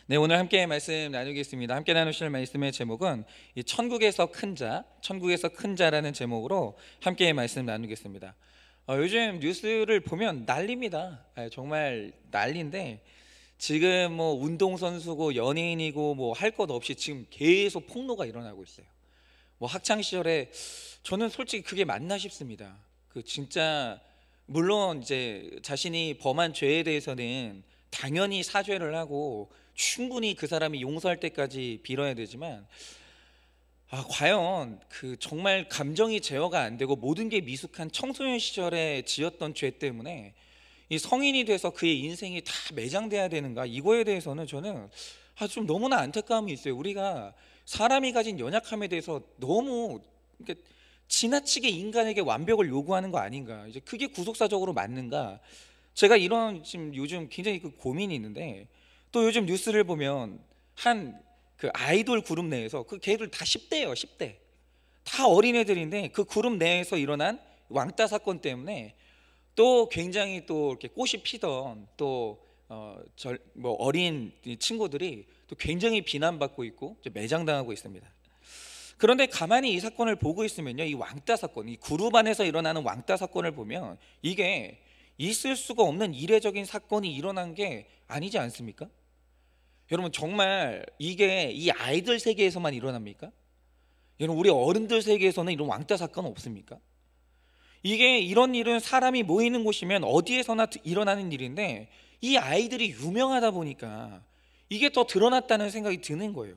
네, 오늘 함께 말씀 나누겠습니다. 함께 나누실 말씀의 제목은 이 천국에서 큰 자, 천국에서 큰 자라는 제목으로 함께 말씀 나누겠습니다. 요즘 뉴스를 보면 난립니다. 정말 난리인데 지금 뭐 운동선수고 연예인이고 뭐 할 것 없이 지금 계속 폭로가 일어나고 있어요. 뭐 학창 시절에 저는 솔직히 그게 맞나 싶습니다. 그 진짜 물론 이제 자신이 범한 죄에 대해서는 당연히 사죄를 하고 충분히 그 사람이 용서할 때까지 빌어야 되지만 과연 그 정말 감정이 제어가 안 되고 모든 게 미숙한 청소년 시절에 지었던 죄 때문에 이 성인이 돼서 그의 인생이 다 매장돼야 되는가, 이거에 대해서는 저는 좀 너무나 안타까움이 있어요. 우리가 사람이 가진 연약함에 대해서 너무 이렇게 지나치게 인간에게 완벽을 요구하는 거 아닌가, 이제 그게 구속사적으로 맞는가, 제가 이런 지금 요즘 굉장히 그 고민이 있는데, 또 요즘 뉴스를 보면 한 그 아이돌 그룹 내에서 그 걔들 다 10대예요. 10대 다 어린애들인데 그 그룹 내에서 일어난 왕따 사건 때문에 또 굉장히 또 이렇게 꽃이 피던 또 어린 친구들이 또 굉장히 비난받고 있고 매장당하고 있습니다. 그런데 가만히 이 사건을 보고 있으면요, 이 왕따 사건, 이 그룹 안에서 일어나는 왕따 사건을 보면 이게 있을 수가 없는 이례적인 사건이 일어난 게 아니지 않습니까? 여러분, 정말 이게 이 아이들 세계에서만 일어납니까? 여러분, 우리 어른들 세계에서는 이런 왕따 사건 없습니까? 이게 이런 일은 사람이 모이는 곳이면 어디에서나 일어나는 일인데 이 아이들이 유명하다 보니까 이게 더 드러났다는 생각이 드는 거예요.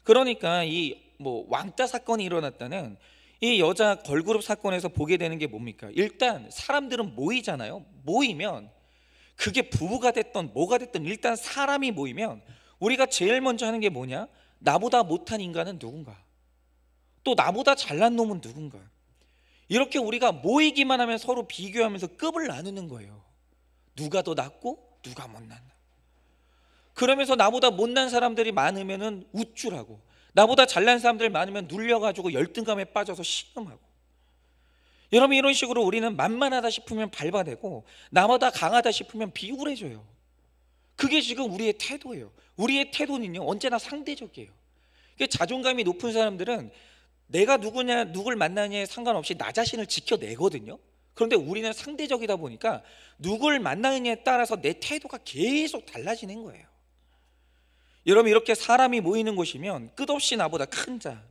그러니까 이 뭐 왕따 사건이 일어났다는 이 여자 걸그룹 사건에서 보게 되는 게 뭡니까? 일단 사람들은 모이잖아요. 모이면 그게 부부가 됐던 뭐가 됐든 일단 사람이 모이면 우리가 제일 먼저 하는 게 뭐냐? 나보다 못한 인간은 누군가, 또 나보다 잘난 놈은 누군가, 이렇게 우리가 모이기만 하면 서로 비교하면서 급을 나누는 거예요. 누가 더 낫고 누가 못났나. 그러면서 나보다 못난 사람들이 많으면 우쭐하고 나보다 잘난 사람들 많으면 눌려가지고 열등감에 빠져서 신음하고. 여러분, 이런 식으로 우리는 만만하다 싶으면 밟아대고 나보다 강하다 싶으면 비굴해져요. 그게 지금 우리의 태도예요. 우리의 태도는요 언제나 상대적이에요. 자존감이 높은 사람들은 내가 누구냐, 누굴 만나냐에 상관없이 나 자신을 지켜내거든요. 그런데 우리는 상대적이다 보니까 누굴 만나느냐에 따라서 내 태도가 계속 달라지는 거예요. 여러분, 이렇게 사람이 모이는 곳이면 끝없이 나보다 큰 자,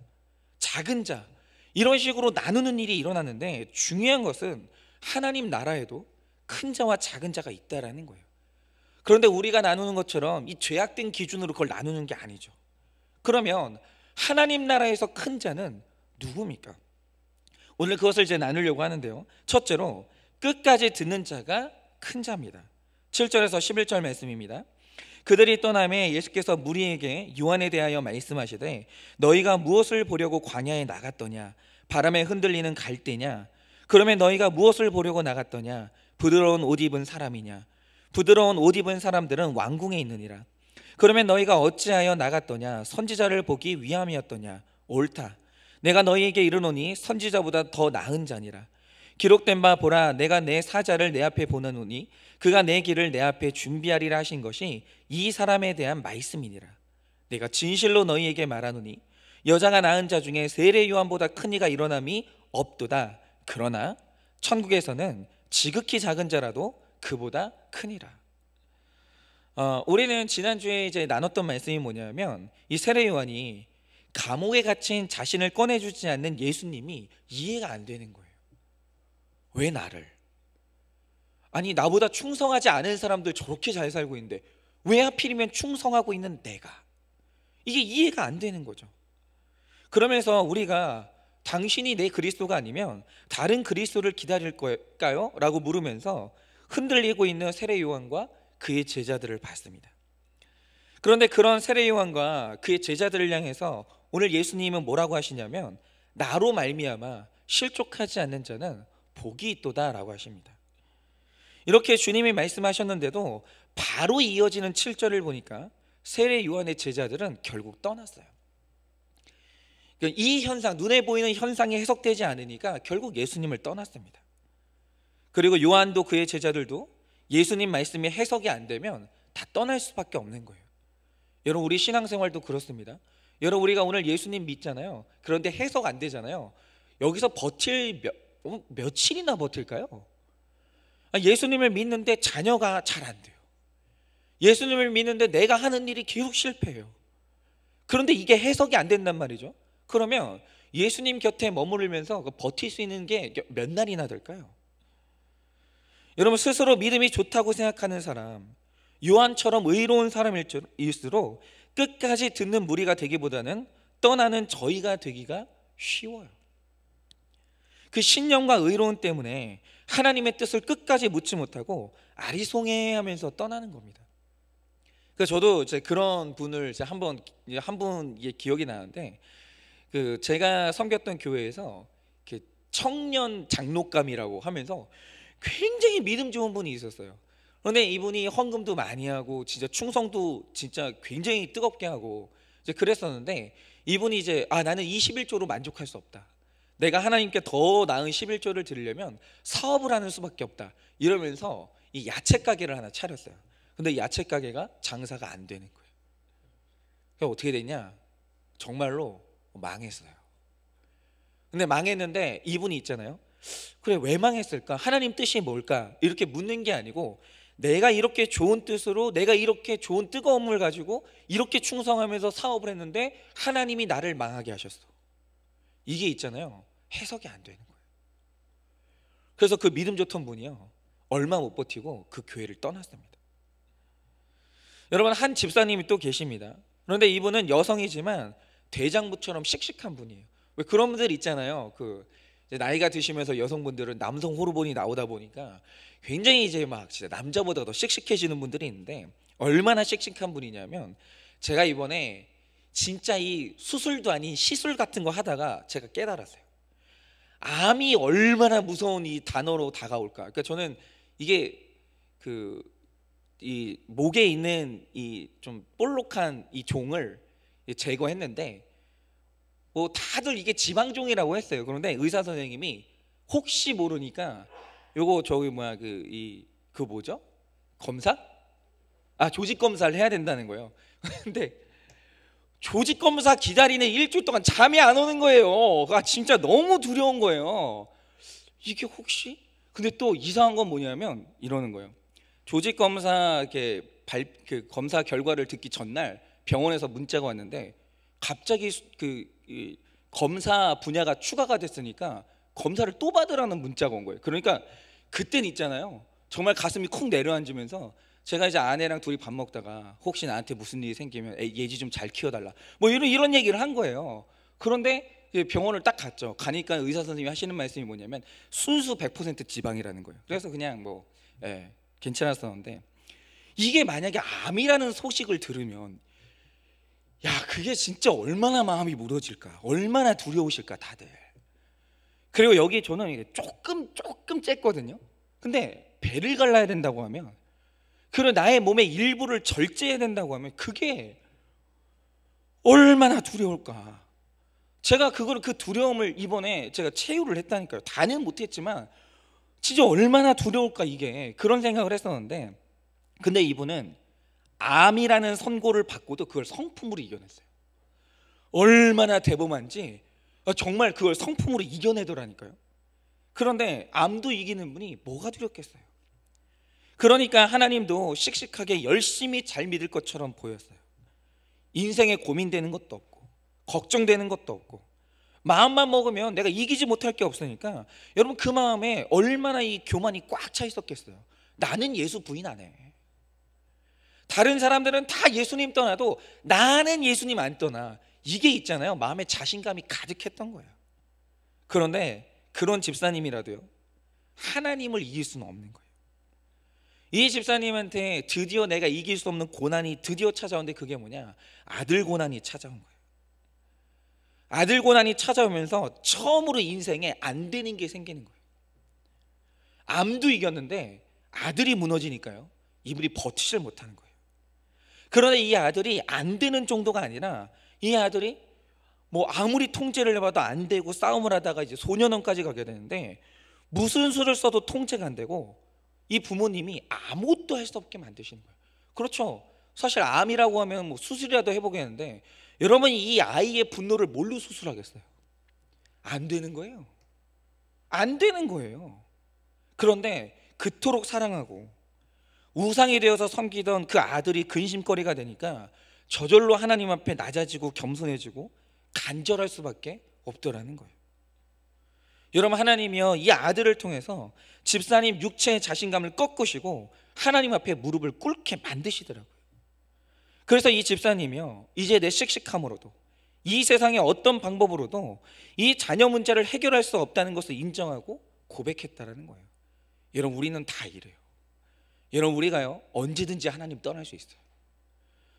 작은 자, 이런 식으로 나누는 일이 일어나는데, 중요한 것은 하나님 나라에도 큰 자와 작은 자가 있다라는 거예요. 그런데 우리가 나누는 것처럼 이 죄악된 기준으로 그걸 나누는 게 아니죠. 그러면 하나님 나라에서 큰 자는 누굽니까? 오늘 그것을 이제 나누려고 하는데요, 첫째로 끝까지 듣는 자가 큰 자입니다. 7절에서 11절 말씀입니다. 그들이 떠나매 예수께서 무리에게 요한에 대하여 말씀하시되 너희가 무엇을 보려고 광야에 나갔더냐? 바람에 흔들리는 갈대냐? 그러면 너희가 무엇을 보려고 나갔더냐? 부드러운 옷 입은 사람이냐? 부드러운 옷 입은 사람들은 왕궁에 있느니라. 그러면 너희가 어찌하여 나갔더냐? 선지자를 보기 위함이었더냐? 옳다. 내가 너희에게 이르노니 선지자보다 더 나은 자니라. 기록된 바 보라, 내가 내 사자를 내 앞에 보내노니 그가 내 길을 내 앞에 준비하리라 하신 것이 이 사람에 대한 말씀이니라. 내가 진실로 너희에게 말하노니 여자가 낳은 자 중에 세례 요한보다 큰 이가 일어남이 없도다. 그러나 천국에서는 지극히 작은 자라도 그보다 크니라. 우리는 지난주에 이제 나눴던 말씀이 뭐냐면, 이 세례 요한이 감옥에 갇힌 자신을 꺼내주지 않는 예수님이 이해가 안 되는 거예요. 왜 나를? 아니, 나보다 충성하지 않은 사람들 저렇게 잘 살고 있는데 왜 하필이면 충성하고 있는 내가? 이게 이해가 안 되는 거죠. 그러면서 우리가 당신이 내 그리스도가 아니면 다른 그리스도를 기다릴 걸까요? 라고 물으면서 흔들리고 있는 세례 요한과 그의 제자들을 봤습니다. 그런데 그런 세례 요한과 그의 제자들을 향해서 오늘 예수님은 뭐라고 하시냐면, 나로 말미암아 실족하지 않는 자는 복이 있도다 라고 하십니다. 이렇게 주님이 말씀하셨는데도 바로 이어지는 7절을 보니까 세례 요한의 제자들은 결국 떠났어요. 이 현상, 눈에 보이는 현상이 해석되지 않으니까 결국 예수님을 떠났습니다. 그리고 요한도 그의 제자들도 예수님 말씀이 해석이 안 되면 다 떠날 수밖에 없는 거예요. 여러분 우리 신앙생활도 그렇습니다. 여러분 우리가 오늘 예수님 믿잖아요. 그런데 해석 안 되잖아요. 여기서 버틸 며칠이나 버틸까요? 예수님을 믿는데 자녀가 잘 안 돼요. 예수님을 믿는데 내가 하는 일이 계속 실패해요. 그런데 이게 해석이 안 된단 말이죠. 그러면 예수님 곁에 머무르면서 버틸 수 있는 게 몇 날이나 될까요? 여러분 스스로 믿음이 좋다고 생각하는 사람, 요한처럼 의로운 사람일수록 끝까지 듣는 무리가 되기보다는 떠나는 저희가 되기가 쉬워요. 그 신념과 의로움 때문에 하나님의 뜻을 끝까지 묻지 못하고 아리송해하면서 떠나는 겁니다. 그래서 저도 이제 그런 분을 이제 한 분 기억이 나는데, 그 제가 섬겼던 교회에서 청년 장로감이라고 하면서 굉장히 믿음 좋은 분이 있었어요. 그런데 이분이 헌금도 많이 하고 진짜 충성도 진짜 굉장히 뜨겁게 하고 이제 그랬었는데, 이분이 이제 나는 이 11조로 만족할 수 없다. 내가 하나님께 더 나은 11조를 드리려면 사업을 하는 수밖에 없다. 이러면서 이 야채 가게를 하나 차렸어요. 근데 야채 가게가 장사가 안 되는 거예요. 그래서 어떻게 됐냐? 정말로 망했어요. 근데 망했는데 이분이 있잖아요. 그래, 왜 망했을까? 하나님 뜻이 뭘까? 이렇게 묻는 게 아니고, 내가 이렇게 좋은 뜻으로, 내가 이렇게 좋은 뜨거움을 가지고 이렇게 충성하면서 사업을 했는데 하나님이 나를 망하게 하셨어. 이게 있잖아요. 해석이 안 되는 거예요. 그래서 그 믿음 좋던 분이요, 얼마 못 버티고 그 교회를 떠났습니다. 여러분, 한 집사님이 또 계십니다. 그런데 이분은 여성이지만 대장부처럼 씩씩한 분이에요. 왜 그런 분들 있잖아요. 이제 나이가 드시면서 여성분들은 남성 호르몬이 나오다 보니까 굉장히 이제 막 진짜 남자보다 더 씩씩해지는 분들이 있는데, 얼마나 씩씩한 분이냐면, 제가 이번에 진짜 이 수술도 아닌 시술 같은 거 하다가 제가 깨달았어요. 암이 얼마나 무서운 이 단어로 다가올까. 그러니까 저는 이게 이 목에 있는 이 좀 볼록한 이 종을 제거했는데, 뭐 다들 이게 지방종이라고 했어요. 그런데 의사 선생님이 혹시 모르니까 요거 저기 뭐야 그 뭐죠? 검사? 조직 검사를 해야 된다는 거예요. 근데 조직 검사 기다리는 일주일 동안 잠이 안 오는 거예요. 진짜 너무 두려운 거예요. 이게 혹시? 근데 또 이상한 건 뭐냐면 이러는 거예요. 조직 검사 그 검사 결과를 듣기 전날 병원에서 문자가 왔는데, 갑자기 이 검사 분야가 추가가 됐으니까 검사를 또 받으라는 문자가 온 거예요. 그러니까 그땐 있잖아요, 정말 가슴이 쿵 내려앉으면서, 제가 이제 아내랑 둘이 밥 먹다가 혹시 나한테 무슨 일이 생기면 예지 좀 잘 키워달라, 뭐 이런 얘기를 한 거예요. 그런데 병원을 딱 갔죠. 가니까 의사 선생님이 하시는 말씀이 뭐냐면 순수 100% 지방이라는 거예요. 그래서 그냥 괜찮았었는데, 이게 만약에 암이라는 소식을 들으면 그게 진짜 얼마나 마음이 무너질까, 얼마나 두려우실까 다들. 그리고 여기 저는 조금 쬐거든요. 근데 배를 갈라야 된다고 하면, 그리고 나의 몸의 일부를 절제해야 된다고 하면 그게 얼마나 두려울까. 제가 그 두려움을 이번에 제가 체유를 했다니까요. 다는 못했지만 진짜 얼마나 두려울까 이게, 그런 생각을 했었는데, 근데 이분은 암이라는 선고를 받고도 그걸 성품으로 이겨냈어요. 얼마나 대범한지 정말 그걸 성품으로 이겨내더라니까요. 그런데 암도 이기는 분이 뭐가 두렵겠어요. 그러니까 하나님도 씩씩하게 열심히 잘 믿을 것처럼 보였어요. 인생에 고민되는 것도 없고 걱정되는 것도 없고, 마음만 먹으면 내가 이기지 못할 게 없으니까, 여러분 그 마음에 얼마나 이 교만이 꽉 차 있었겠어요. 나는 예수 부인 안 해. 다른 사람들은 다 예수님 떠나도 나는 예수님 안 떠나. 이게 있잖아요, 마음에 자신감이 가득했던 거예요. 그런데 그런 집사님이라도요, 하나님을 이길 수는 없는 거예요. 이 집사님한테 드디어 내가 이길 수 없는 고난이 드디어 찾아오는데, 그게 뭐냐? 아들 고난이 찾아온 거예요. 아들 고난이 찾아오면서 처음으로 인생에 안 되는 게 생기는 거예요. 암도 이겼는데 아들이 무너지니까요, 이분이 버티질 못하는 거예요. 그런데 이 아들이 안 되는 정도가 아니라, 이 아들이 뭐 아무리 통제를 해봐도 안 되고 싸움을 하다가 이제 소년원까지 가게 되는데, 무슨 수를 써도 통제가 안 되고 이 부모님이 아무것도 할 수 없게 만드시는 거예요. 그렇죠. 사실 암이라고 하면 뭐 수술이라도 해보겠는데, 여러분 이 아이의 분노를 뭘로 수술하겠어요? 안 되는 거예요. 안 되는 거예요. 그런데 그토록 사랑하고 우상이 되어서 섬기던 그 아들이 근심거리가 되니까 저절로 하나님 앞에 낮아지고 겸손해지고 간절할 수밖에 없더라는 거예요. 여러분, 하나님이요, 이 아들을 통해서 집사님 육체의 자신감을 꺾으시고 하나님 앞에 무릎을 꿇게 만드시더라고요. 그래서 이 집사님이요, 이제 내 씩씩함으로도, 이 세상의 어떤 방법으로도 이 자녀 문제를 해결할 수 없다는 것을 인정하고 고백했다라는 거예요. 여러분, 우리는 다 이래요. 여러분, 우리가요 언제든지 하나님 떠날 수 있어요.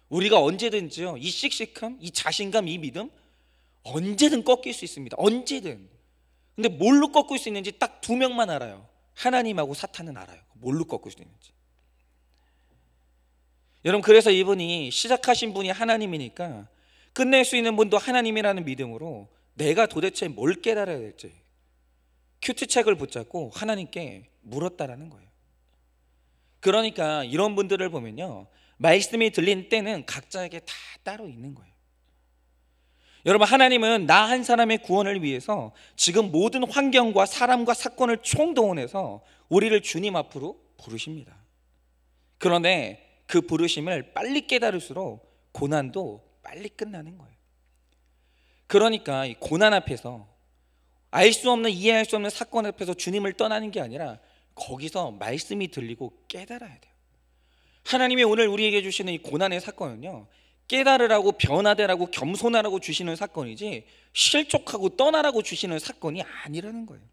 우리가 언제든지요 이 씩씩함, 이 자신감, 이 믿음 언제든 꺾일 수 있습니다. 언제든. 근데 뭘로 꺾을 수 있는지 딱 두 명만 알아요. 하나님하고 사탄은 알아요. 뭘로 꺾을 수 있는지. 여러분, 그래서 이분이 시작하신 분이 하나님이니까 끝낼 수 있는 분도 하나님이라는 믿음으로 내가 도대체 뭘 깨달아야 될지 큐티책을 붙잡고 하나님께 물었다라는 거예요. 그러니까 이런 분들을 보면요, 말씀이 들린 때는 각자에게 다 따로 있는 거예요. 여러분, 하나님은 나 한 사람의 구원을 위해서 지금 모든 환경과 사람과 사건을 총동원해서 우리를 주님 앞으로 부르십니다. 그런데 그 부르심을 빨리 깨달을수록 고난도 빨리 끝나는 거예요. 그러니까 이 고난 앞에서, 알 수 없는, 이해할 수 없는 사건 앞에서 주님을 떠나는 게 아니라 거기서 말씀이 들리고 깨달아야 돼요. 하나님이 오늘 우리에게 주시는 이 고난의 사건은요, 깨달으라고, 변화되라고, 겸손하라고 주시는 사건이지 실족하고 떠나라고 주시는 사건이 아니라는 거예요.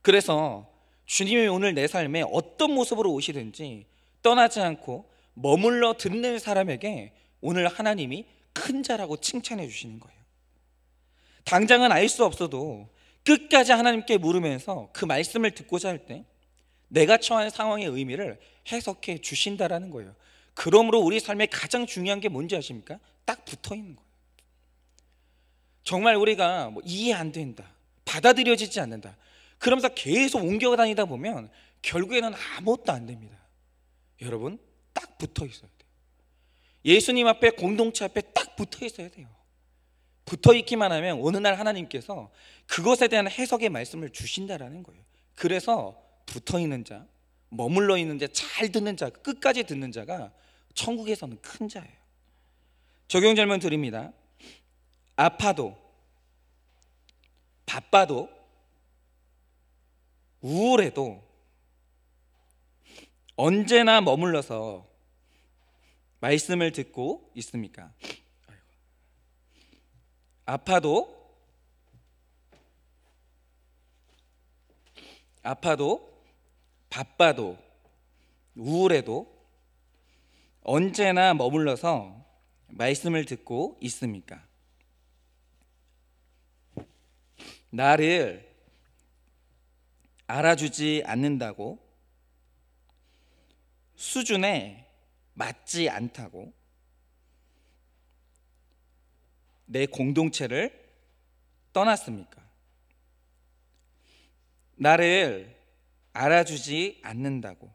그래서 주님이 오늘 내 삶에 어떤 모습으로 오시든지 떠나지 않고 머물러 듣는 사람에게 오늘 하나님이 큰 자라고 칭찬해 주시는 거예요. 당장은 알 수 없어도 끝까지 하나님께 물으면서 그 말씀을 듣고자 할 때 내가 처한 상황의 의미를 해석해 주신다라는 거예요. 그러므로 우리 삶에 가장 중요한 게 뭔지 아십니까? 딱 붙어 있는 거예요. 정말 우리가 뭐 이해 안 된다, 받아들여지지 않는다, 그러면서 계속 옮겨 다니다 보면 결국에는 아무것도 안 됩니다. 여러분, 딱 붙어 있어야 돼요. 예수님 앞에, 공동체 앞에 딱 붙어 있어야 돼요. 붙어 있기만 하면 어느 날 하나님께서 그것에 대한 해석의 말씀을 주신다라는 거예요. 그래서 붙어 있는 자, 머물러 있는 자, 잘 듣는 자, 끝까지 듣는 자가 천국에서는 큰 자예요. 적용 질문 드립니다. 아파도, 바빠도, 우울해도 언제나 머물러서 말씀을 듣고 있습니까? 아파도, 바빠도, 우울해도 언제나 머물러서 말씀을 듣고 있습니까? 나를 알아주지 않는다고, 수준에 맞지 않다고 내 공동체를 떠났습니까? 나를 알아주지 않는다고,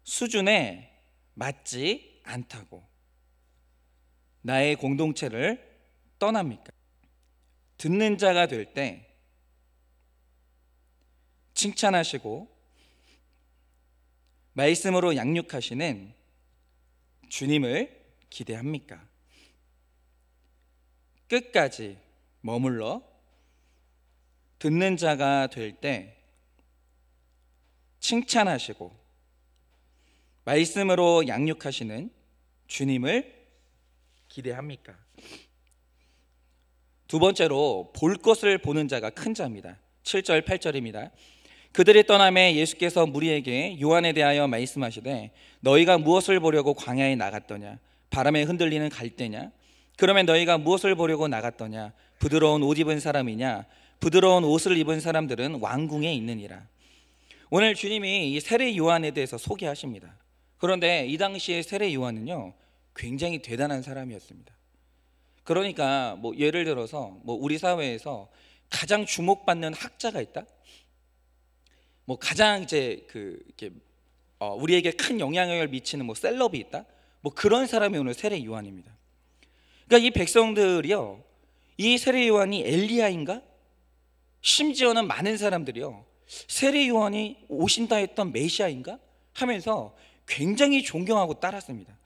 수준에 맞지 않다고 나의 공동체를 떠납니까? 듣는 자가 될 때 칭찬하시고 말씀으로 양육하시는 주님을 기대합니까? 끝까지 머물러 듣는 자가 될 때 칭찬하시고 말씀으로 양육하시는 주님을 기대합니까? 두 번째로, 볼 것을 보는 자가 큰 자입니다. 7절 8절입니다. 그들이 떠남에 예수께서 무리에게 요한에 대하여 말씀하시되 너희가 무엇을 보려고 광야에 나갔더냐? 바람에 흔들리는 갈대냐? 그러면 너희가 무엇을 보려고 나갔더냐? 부드러운 옷 입은 사람이냐? 부드러운 옷을 입은 사람들은 왕궁에 있느니라. 오늘 주님이 이 세례 요한에 대해서 소개하십니다. 그런데 이 당시에 세례 요한은요, 굉장히 대단한 사람이었습니다. 그러니까 뭐 예를 들어서 뭐 우리 사회에서 가장 주목받는 학자가 있다, 뭐 가장 이제 이렇게 우리에게 큰 영향력을 미치는 뭐 셀럽이 있다, 뭐 그런 사람이 오늘 세례 요한입니다. 그러니까 이 백성들이요, 이 세례 요한이 엘리야인가? 심지어는 많은 사람들이요, 세례 요한이 오신다 했던 메시아인가? 하면서 굉장히 존경하고 따랐습니다.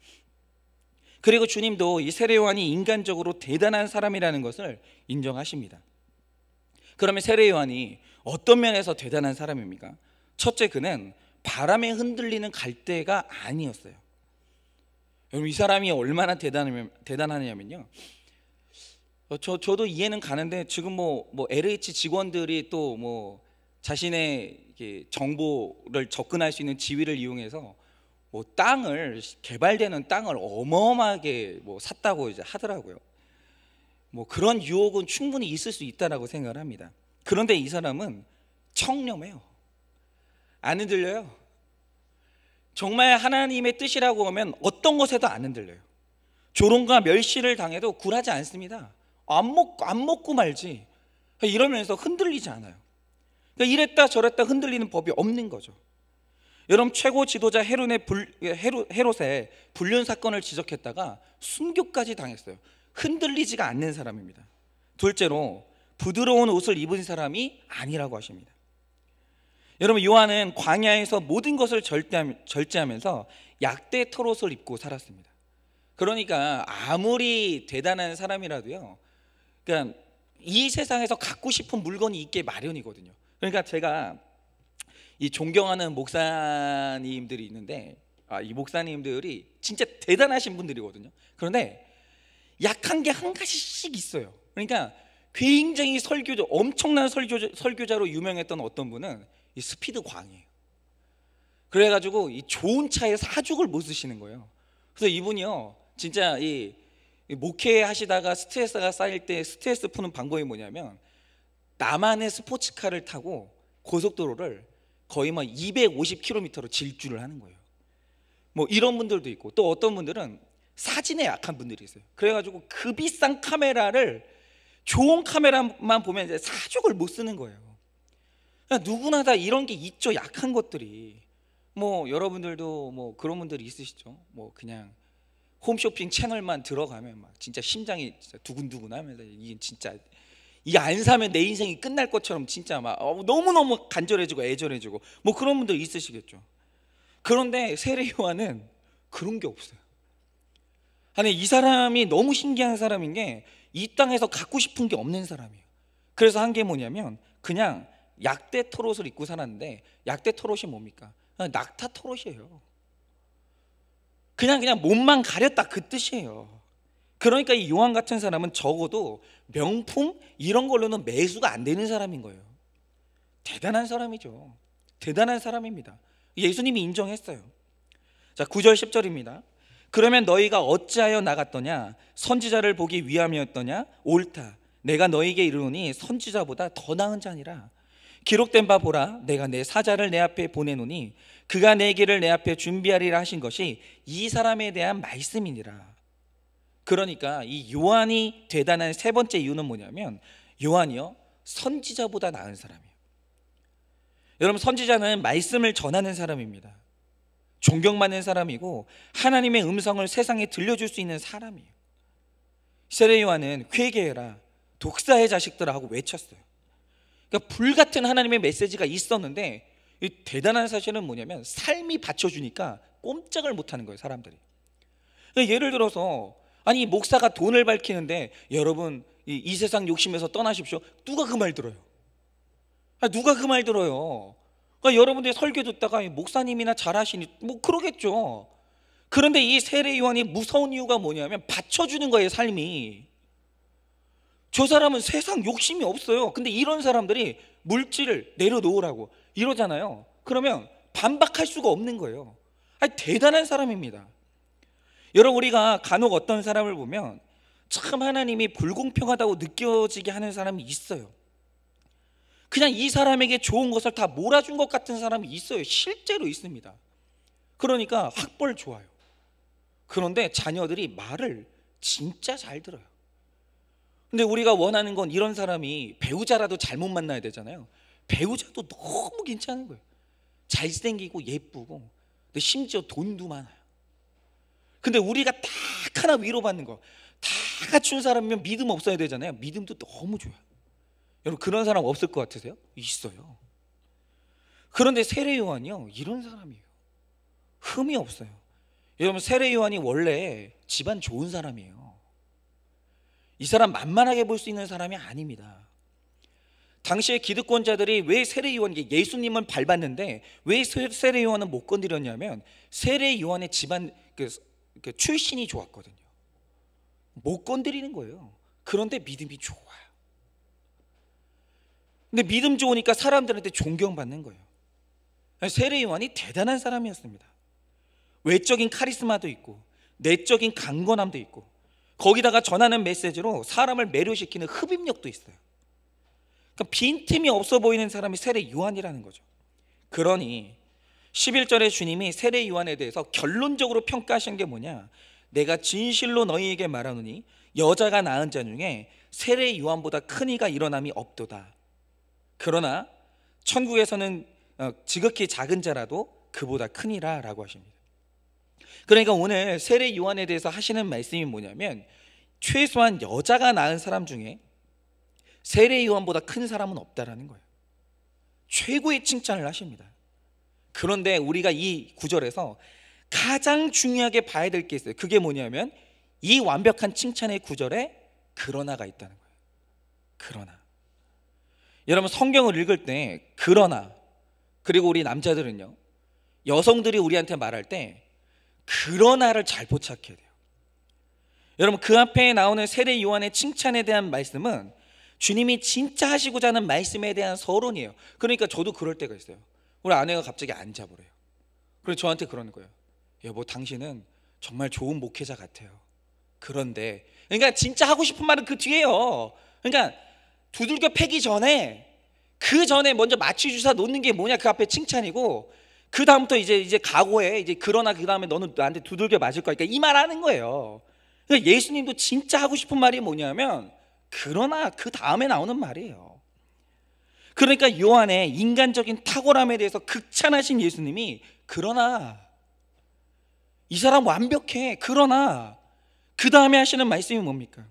그리고 주님도 이 세례 요한이 인간적으로 대단한 사람이라는 것을 인정하십니다. 그러면 세례 요한이 어떤 면에서 대단한 사람입니까? 첫째, 그는 바람에 흔들리는 갈대가 아니었어요. 여러분, 이 사람이 얼마나 대단하냐면요, 저도 이해는 가는데, 지금 뭐 LH 직원들이 또 뭐 자신의 정보를 접근할 수 있는 지위를 이용해서 뭐 땅을, 개발되는 땅을 어마어마하게 뭐 샀다고 이제 하더라고요. 뭐 그런 유혹은 충분히 있을 수 있다라고 생각을 합니다. 그런데 이 사람은 청렴해요. 안 흔들려요. 정말 하나님의 뜻이라고 하면 어떤 것에도 안 흔들려요. 조롱과 멸시를 당해도 굴하지 않습니다. 안 먹고 말지 이러면서 흔들리지 않아요. 그러니까 이랬다 저랬다 흔들리는 법이 없는 거죠. 여러분, 최고 지도자 헤롯의 불륜 사건을 지적했다가 순교까지 당했어요. 흔들리지가 않는 사람입니다. 둘째로, 부드러운 옷을 입은 사람이 아니라고 하십니다. 여러분, 요한은 광야에서 모든 것을 절제하면서 약대 털옷을 입고 살았습니다. 그러니까 아무리 대단한 사람이라도요, 그러니까 이 세상에서 갖고 싶은 물건이 있게 마련이거든요. 그러니까 제가 이 존경하는 목사님들이 있는데, 이 목사님들이 진짜 대단하신 분들이거든요. 그런데 약한 게 한 가지씩 있어요. 그러니까 굉장히 엄청난 설교자로 유명했던 어떤 분은 이 스피드 광이에요. 그래가지고 이 좋은 차에 사죽을 못 쓰시는 거예요. 그래서 이분이요, 진짜 이 목회하시다가 스트레스가 쌓일 때 스트레스 푸는 방법이 뭐냐면, 나만의 스포츠카를 타고 고속도로를 거의 막 250km로 질주를 하는 거예요. 뭐 이런 분들도 있고, 또 어떤 분들은 사진에 약한 분들이 있어요. 그래가지고 그 비싼 카메라를, 좋은 카메라만 보면 이제 사족을 못 쓰는 거예요. 그러니까 누구나 다 이런 게 있죠, 약한 것들이. 뭐 여러분들도 뭐 그런 분들이 있으시죠. 뭐 그냥 홈쇼핑 채널만 들어가면 막 진짜 심장이 진짜 두근두근 하면서, 이게 진짜 이게 안 사면 내 인생이 끝날 것처럼 진짜 막 너무너무 간절해지고 애절해지고 뭐 그런 분들 있으시겠죠. 그런데 세례 요한은 그런 게 없어요. 아니, 이 사람이 너무 신기한 사람인 게, 이 땅에서 갖고 싶은 게 없는 사람이에요. 그래서 한 게 뭐냐면, 그냥 약대 털옷을 입고 살았는데, 약대 털옷이 뭡니까? 낙타 털옷이에요. 그냥 몸만 가렸다, 그 뜻이에요. 그러니까 이 요한 같은 사람은 적어도 명품 이런 걸로는 매수가 안 되는 사람인 거예요. 대단한 사람이죠. 대단한 사람입니다. 예수님이 인정했어요. 자, 9절 10절입니다. 그러면 너희가 어찌하여 나갔더냐? 선지자를 보기 위함이었더냐? 옳다. 내가 너희에게 이르노니 선지자보다 더 나은 자니라. 기록된 바 보라, 내가 내 사자를 내 앞에 보내노니 그가 내 길을 내 앞에 준비하리라 하신 것이 이 사람에 대한 말씀이니라. 그러니까 이 요한이 대단한 세 번째 이유는 뭐냐면, 요한이요, 선지자보다 나은 사람이에요. 여러분, 선지자는 말씀을 전하는 사람입니다. 존경받는 사람이고 하나님의 음성을 세상에 들려줄 수 있는 사람이에요. 세례 요한은 회개해라, 독사의 자식들아 하고 외쳤어요. 그러니까 불같은 하나님의 메시지가 있었는데, 이 대단한 사실은 뭐냐면, 삶이 받쳐주니까 꼼짝을 못하는 거예요, 사람들이. 그러니까 예를 들어서, 아니, 목사가 돈을 밝히는데, 여러분 이 세상 욕심에서 떠나십시오, 누가 그 말 들어요? 누가 그 말 들어요? 그러니까 여러분들이 설교 듣다가 목사님이나 잘하시니 뭐 그러겠죠. 그런데 이 세례 요한이 무서운 이유가 뭐냐면, 받쳐주는 거예요, 삶이. 저 사람은 세상 욕심이 없어요. 근데 이런 사람들이 물질을 내려놓으라고 이러잖아요. 그러면 반박할 수가 없는 거예요. 아니, 대단한 사람입니다. 여러분, 우리가 간혹 어떤 사람을 보면 참 하나님이 불공평하다고 느껴지게 하는 사람이 있어요. 그냥 이 사람에게 좋은 것을 다 몰아준 것 같은 사람이 있어요. 실제로 있습니다. 그러니까 학벌 좋아요. 그런데 자녀들이 말을 진짜 잘 들어요. 근데 우리가 원하는 건 이런 사람이 배우자라도 잘못 만나야 되잖아요. 배우자도 너무 괜찮은 거예요. 잘생기고 예쁘고. 근데 심지어 돈도 많아요. 근데 우리가 딱 하나 위로받는 거, 다 갖춘 사람이면 믿음 없어야 되잖아요. 믿음도 너무 줘요. 여러분 그런 사람 없을 것 같으세요? 있어요. 그런데 세례 요한이요, 이런 사람이에요. 흠이 없어요. 여러분 세례 요한이 원래 집안 좋은 사람이에요. 이 사람 만만하게 볼 수 있는 사람이 아닙니다. 당시에 기득권자들이 왜 세례 요한, 예수님을 밟았는데 왜 세례 요한은 못 건드렸냐면 세례 요한의 집안 그 출신이 좋았거든요. 못 건드리는 거예요. 그런데 믿음이 좋아요. 근데 믿음 좋으니까 사람들한테 존경받는 거예요. 세례 요한이 대단한 사람이었습니다. 외적인 카리스마도 있고 내적인 강건함도 있고 거기다가 전하는 메시지로 사람을 매료시키는 흡입력도 있어요. 그러니까 빈틈이 없어 보이는 사람이 세례 요한이라는 거죠. 그러니 11절에 주님이 세례 요한에 대해서 결론적으로 평가하신 게 뭐냐? 내가 진실로 너희에게 말하노니 여자가 낳은 자 중에 세례 요한보다 큰 이가 일어남이 없도다. 그러나 천국에서는 지극히 작은 자라도 그보다 크니라 라고 하십니다. 그러니까 오늘 세례 요한에 대해서 하시는 말씀이 뭐냐면 최소한 여자가 낳은 사람 중에 세례 요한보다 큰 사람은 없다라는 거예요. 최고의 칭찬을 하십니다. 그런데 우리가 이 구절에서 가장 중요하게 봐야 될 게 있어요. 그게 뭐냐면 이 완벽한 칭찬의 구절에 그러나가 있다는 거예요. 그러나. 여러분 성경을 읽을 때 그러나, 그리고 우리 남자들은요, 여성들이 우리한테 말할 때 그러나를 잘 포착해야 돼요. 여러분 그 앞에 나오는 세례 요한의 칭찬에 대한 말씀은 주님이 진짜 하시고자 하는 말씀에 대한 서론이에요. 그러니까 저도 그럴 때가 있어요. 우리 아내가 갑자기 앉아보래요. 그래서 저한테 그러는 거예요. 여보, 당신은 정말 좋은 목회자 같아요. 그런데, 그러니까 진짜 하고 싶은 말은 그 뒤에요. 그러니까 두들겨 패기 전에, 그 전에 먼저 마취 주사 놓는 게 뭐냐, 그 앞에 칭찬이고, 그 다음부터 이제 각오해. 이제 그러나 그 다음에 너는 나한테 두들겨 맞을 거니까 이 말 하는 거예요. 그러니까 예수님도 진짜 하고 싶은 말이 뭐냐면 그러나 그 다음에 나오는 말이에요. 그러니까 요한의 인간적인 탁월함에 대해서 극찬하신 예수님이 그러나 이 사람 완벽해. 그러나 그 다음에 하시는 말씀이 뭡니까?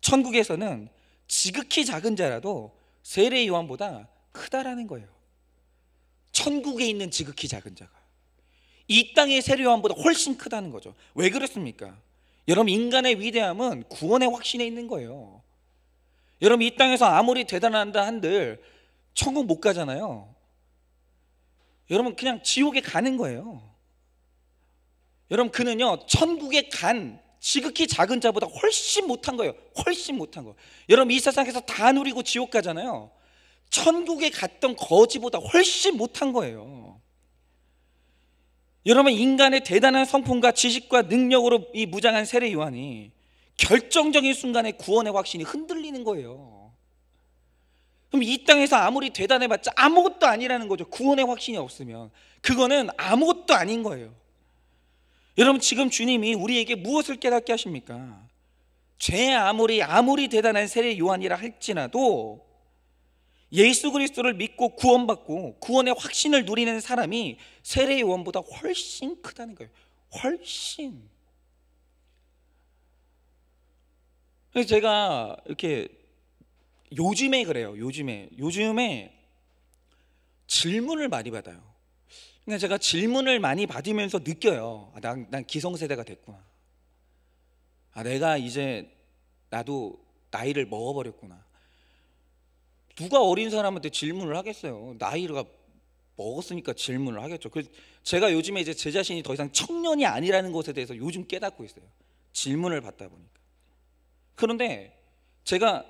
천국에서는 지극히 작은 자라도 세례 요한보다 크다라는 거예요. 천국에 있는 지극히 작은 자가 이 땅의 세례 요한보다 훨씬 크다는 거죠. 왜 그렇습니까? 여러분 인간의 위대함은 구원의 확신에 있는 거예요. 여러분 이 땅에서 아무리 대단하다 한들 천국 못 가잖아요. 여러분 그냥 지옥에 가는 거예요. 여러분 그는요 천국에 간 지극히 작은 자보다 훨씬 못한 거예요. 훨씬 못한 거. 여러분 이 세상에서 다 누리고 지옥 가잖아요. 천국에 갔던 거지보다 훨씬 못한 거예요. 여러분 인간의 대단한 성품과 지식과 능력으로 이 무장한 세례 요한이 결정적인 순간에 구원의 확신이 흔들리는 거예요. 그럼 이 땅에서 아무리 대단해봤자 아무것도 아니라는 거죠. 구원의 확신이 없으면 그거는 아무것도 아닌 거예요. 여러분 지금 주님이 우리에게 무엇을 깨닫게 하십니까? 죄 아무리 대단한 세례 요한이라 할지라도 예수 그리스도를 믿고 구원받고 구원의 확신을 누리는 사람이 세례 요한보다 훨씬 크다는 거예요. 훨씬. 그래서 제가 이렇게 요즘에 그래요. 요즘에 질문을 많이 받아요. 그러니까 제가 질문을 많이 받으면서 느껴요. 난 기성세대가 됐구나. 내가 이제 나도 나이를 먹어버렸구나. 누가 어린 사람한테 질문을 하겠어요? 나이가 먹었으니까 질문을 하겠죠. 그래서 제가 요즘에 이제 제 자신이 더 이상 청년이 아니라는 것에 대해서 요즘 깨닫고 있어요. 질문을 받다 보니까. 그런데 제가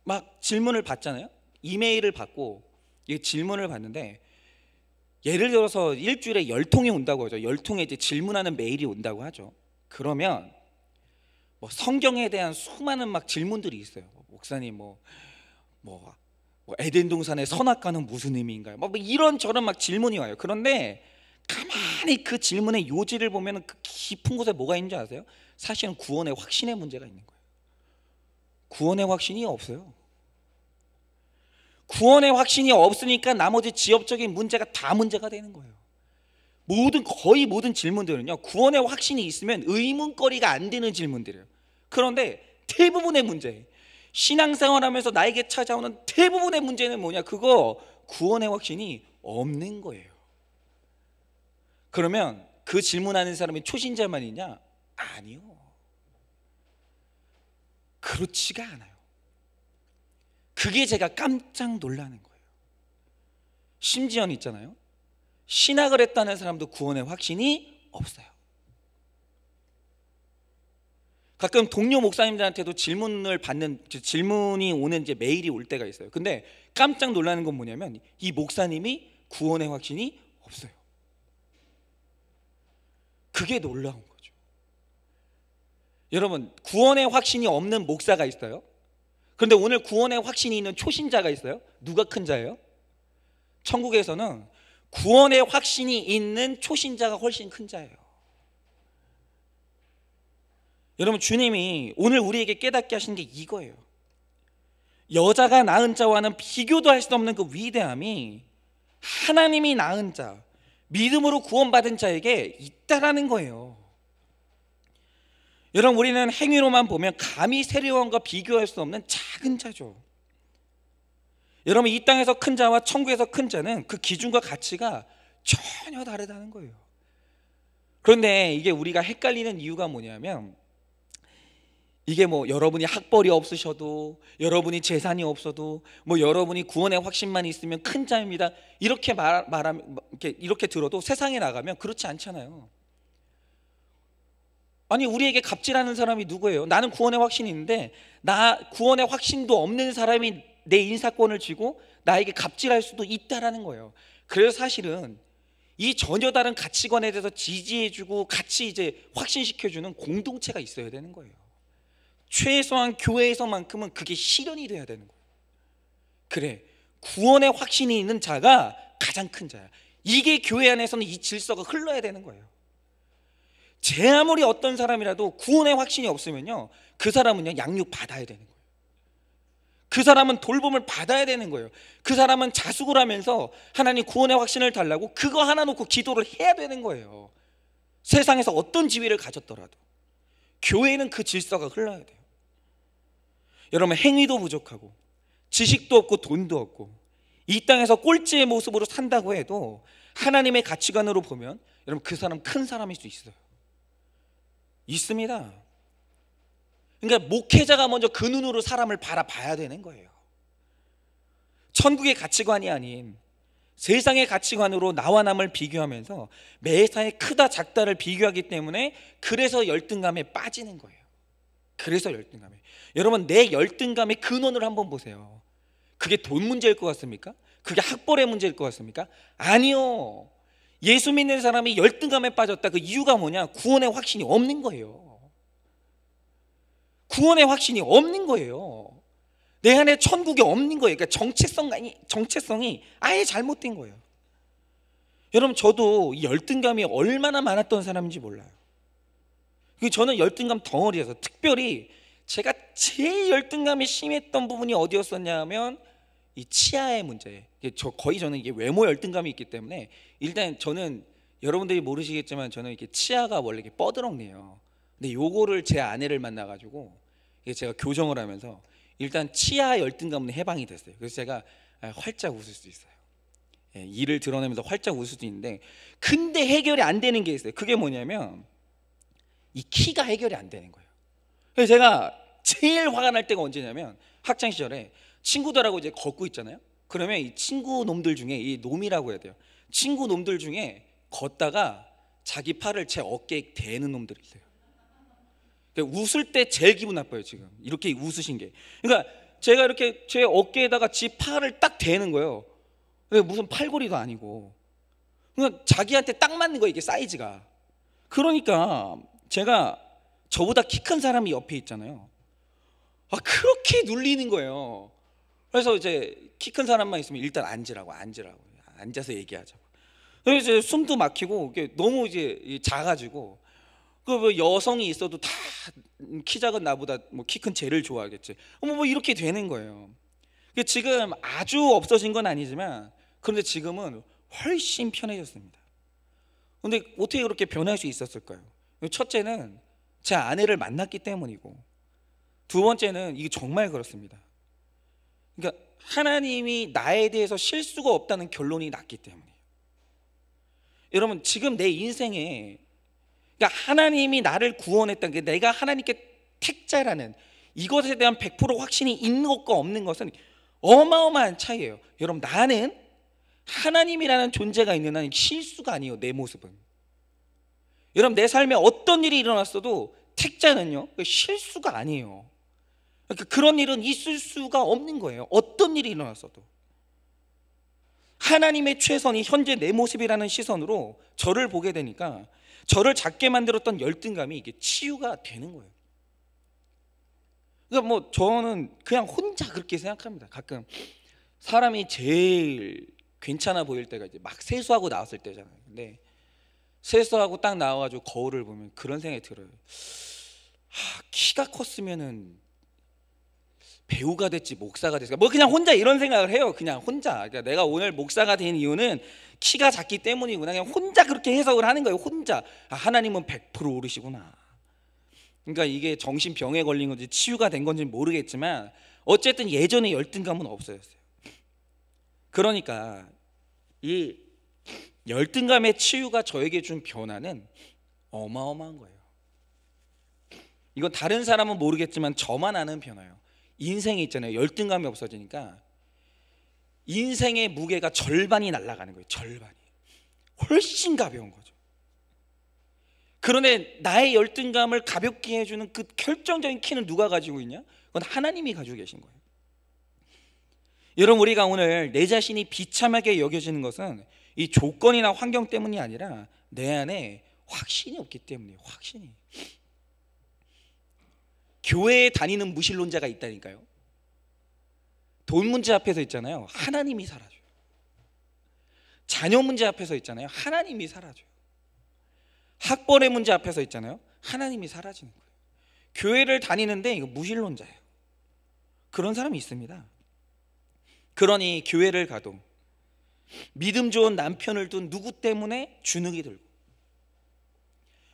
막 질문을 받잖아요. 이메일을 받고 이 질문을 받는데 예를 들어서 일주일에 10통이 온다고 하죠. 10통에 이제 질문하는 메일이 온다고 하죠. 그러면 뭐 성경에 대한 수많은 막 질문들이 있어요. 목사님 뭐 에덴 동산의 선악과는 무슨 의미인가요? 뭐 이런저런 막 질문이 와요. 그런데 가만히 그 질문의 요지를 보면 그 깊은 곳에 뭐가 있는지 아세요? 사실은 구원의 확신의 문제가 있는 거예요. 구원의 확신이 없어요. 구원의 확신이 없으니까 나머지 지엽적인 문제가 다 문제가 되는 거예요. 거의 모든 질문들은요, 구원의 확신이 있으면 의문거리가 안 되는 질문들이에요. 그런데 대부분의 문제, 신앙생활하면서 나에게 찾아오는 대부분의 문제는 뭐냐? 그거 구원의 확신이 없는 거예요. 그러면 그 질문하는 사람이 초신자만이냐? 아니요. 그렇지가 않아요. 그게 제가 깜짝 놀라는 거예요. 심지어는 있잖아요, 신학을 했다는 사람도 구원의 확신이 없어요. 가끔 동료 목사님들한테도 질문이 오는 이제 메일이 올 때가 있어요. 근데 깜짝 놀라는 건 뭐냐면 이 목사님이 구원의 확신이 없어요. 그게 놀라운 거죠. 여러분, 구원의 확신이 없는 목사가 있어요. 그런데 오늘 구원의 확신이 있는 초신자가 있어요. 누가 큰 자예요? 천국에서는 구원의 확신이 있는 초신자가 훨씬 큰 자예요. 여러분, 주님이 오늘 우리에게 깨닫게 하신 게 이거예요. 여자가 낳은 자와는 비교도 할 수 없는 그 위대함이 하나님이 낳은 자, 믿음으로 구원받은 자에게 있다라는 거예요. 여러분, 우리는 행위로만 보면 감히 세례요한과 비교할 수 없는 작은 자죠. 여러분, 이 땅에서 큰 자와 천국에서 큰 자는 그 기준과 가치가 전혀 다르다는 거예요. 그런데 이게 우리가 헷갈리는 이유가 뭐냐면, 이게 뭐 여러분이 학벌이 없으셔도, 여러분이 재산이 없어도, 뭐 여러분이 구원의 확신만 있으면 큰 자입니다, 이렇게 말하면, 이렇게 들어도 세상에 나가면 그렇지 않잖아요. 아니, 우리에게 갑질하는 사람이 누구예요? 나는 구원의 확신이 있는데 나 구원의 확신도 없는 사람이 내 인사권을 쥐고 나에게 갑질할 수도 있다라는 거예요. 그래서 사실은 이 전혀 다른 가치관에 대해서 지지해주고 같이 이제 확신시켜주는 공동체가 있어야 되는 거예요. 최소한 교회에서만큼은 그게 실현이 돼야 되는 거예요. 그래, 구원의 확신이 있는 자가 가장 큰 자야. 이게 교회 안에서는 이 질서가 흘러야 되는 거예요. 제 아무리 어떤 사람이라도 구원의 확신이 없으면요, 그 사람은요 양육 받아야 되는 거예요. 그 사람은 돌봄을 받아야 되는 거예요. 그 사람은 자숙을 하면서 하나님 구원의 확신을 달라고 그거 하나 놓고 기도를 해야 되는 거예요. 세상에서 어떤 지위를 가졌더라도 교회는 그 질서가 흘러야 돼요. 여러분, 행위도 부족하고 지식도 없고 돈도 없고 이 땅에서 꼴찌의 모습으로 산다고 해도 하나님의 가치관으로 보면 여러분, 그 사람 큰 사람일 수 있어요. 있습니다. 그러니까 목회자가 먼저 그 눈으로 사람을 바라봐야 되는 거예요. 천국의 가치관이 아닌 세상의 가치관으로 나와 남을 비교하면서 매사에 크다 작다를 비교하기 때문에 그래서 열등감에 빠지는 거예요. 그래서 열등감에. 여러분, 내 열등감의 근원을 한번 보세요. 그게 돈 문제일 것 같습니까? 그게 학벌의 문제일 것 같습니까? 아니요. 예수 믿는 사람이 열등감에 빠졌다. 그 이유가 뭐냐? 구원의 확신이 없는 거예요. 구원의 확신이 없는 거예요. 내 안에 천국이 없는 거예요. 그러니까 정체성이 아예 잘못된 거예요. 여러분, 저도 이 열등감이 얼마나 많았던 사람인지 몰라요. 저는 열등감 덩어리여서, 특별히 제가 제일 열등감이 심했던 부분이 어디였었냐 하면 이 치아의 문제. 저는 이게 외모 열등감이 있기 때문에, 일단 저는 여러분들이 모르시겠지만 저는 이렇게 치아가 원래 이렇게 뻐드렁네요. 근데 요거를 제 아내를 만나가지고 이게 제가 교정을 하면서 일단 치아 열등감은 해방이 됐어요. 그래서 제가 활짝 웃을 수 있어요. 이를 드러내면서 활짝 웃을 수 있는데, 근데 해결이 안 되는 게 있어요. 그게 뭐냐면 이 키가 해결이 안 되는 거예요. 그래서 제가 제일 화가 날 때가 언제냐면, 학창 시절에 친구들하고 이제 걷고 있잖아요. 그러면 이 친구 놈들 중에, 이 놈이라고 해야 돼요, 친구 놈들 중에 걷다가 자기 팔을 제 어깨에 대는 놈들이 있어요. 그러니까 웃을 때 제일 기분 나빠요. 지금 이렇게 웃으신 게. 그러니까 제가 이렇게 제 어깨에다가 지 팔을 딱 대는 거예요. 무슨 팔걸이도 아니고, 그러니까 자기한테 딱 맞는 거예요, 이게 사이즈가. 그러니까 제가, 저보다 키 큰 사람이 옆에 있잖아요. 그렇게 눌리는 거예요. 그래서 이제 키 큰 사람만 있으면 일단 앉으라고 앉아서 얘기하자고. 그래서 이제 숨도 막히고, 너무 이제 작아지고, 그 여성이 있어도 다 키 작은 나보다 뭐 키 큰 쟤를 좋아하겠지. 뭐 이렇게 되는 거예요. 지금 아주 없어진 건 아니지만, 그런데 지금은 훨씬 편해졌습니다. 근데 어떻게 그렇게 변할 수 있었을까요? 첫째는 제 아내를 만났기 때문이고, 두 번째는 이게 정말 그렇습니다. 그러니까 하나님이 나에 대해서 실수가 없다는 결론이 났기 때문이에요. 여러분, 지금 내 인생에, 그러니까 하나님이 나를 구원했다는 게, 내가 하나님께 택자라는 이것에 대한 100% 확신이 있는 것과 없는 것은 어마어마한 차이예요. 여러분, 나는 하나님이라는 존재가 있는 한 실수가 아니에요. 내 모습은. 여러분, 내 삶에 어떤 일이 일어났어도 택자는요, 실수가 아니에요. 그러니까 그런 일은 있을 수가 없는 거예요. 어떤 일이 일어났어도. 하나님의 최선이 현재 내 모습이라는 시선으로 저를 보게 되니까 저를 작게 만들었던 열등감이 이게 치유가 되는 거예요. 그러니까 뭐 저는 그냥 혼자 그렇게 생각합니다. 가끔 사람이 제일 괜찮아 보일 때가 이제 막 세수하고 나왔을 때잖아요. 근데 세수하고 딱 나와가지고 거울을 보면 그런 생각이 들어요. 키가 컸으면은 배우가 됐지 목사가 됐을까? 뭐 그냥 혼자 이런 생각을 해요. 그냥 혼자. 그러니까 내가 오늘 목사가 된 이유는 키가 작기 때문이구나. 그냥 혼자 그렇게 해석을 하는 거예요. 혼자. 하나님은 100% 오르시구나. 그러니까 이게 정신병에 걸린 건지 치유가 된 건지 모르겠지만 어쨌든 예전에 열등감은 없어졌어요. 그러니까 이 열등감의 치유가 저에게 준 변화는 어마어마한 거예요. 이건 다른 사람은 모르겠지만 저만 아는 변화예요. 인생이 있잖아요. 열등감이 없어지니까 인생의 무게가 절반이 날아가는 거예요. 절반이. 훨씬 가벼운 거죠. 그런데 나의 열등감을 가볍게 해주는 그 결정적인 키는 누가 가지고 있냐? 그건 하나님이 가지고 계신 거예요. 여러분, 우리가 오늘 내 자신이 비참하게 여겨지는 것은 이 조건이나 환경 때문이 아니라 내 안에 확신이 없기 때문이에요. 확신이. 교회에 다니는 무신론자가 있다니까요. 돈 문제 앞에서 있잖아요. 하나님이 살아줘요. 자녀 문제 앞에서 있잖아요. 하나님이 살아줘요. 학벌의 문제 앞에서 있잖아요. 하나님이 사라지는 거예요. 교회를 다니는데 이거 무신론자예요. 그런 사람이 있습니다. 그러니 교회를 가도 믿음 좋은 남편을 둔 누구 때문에 주눅이 들고,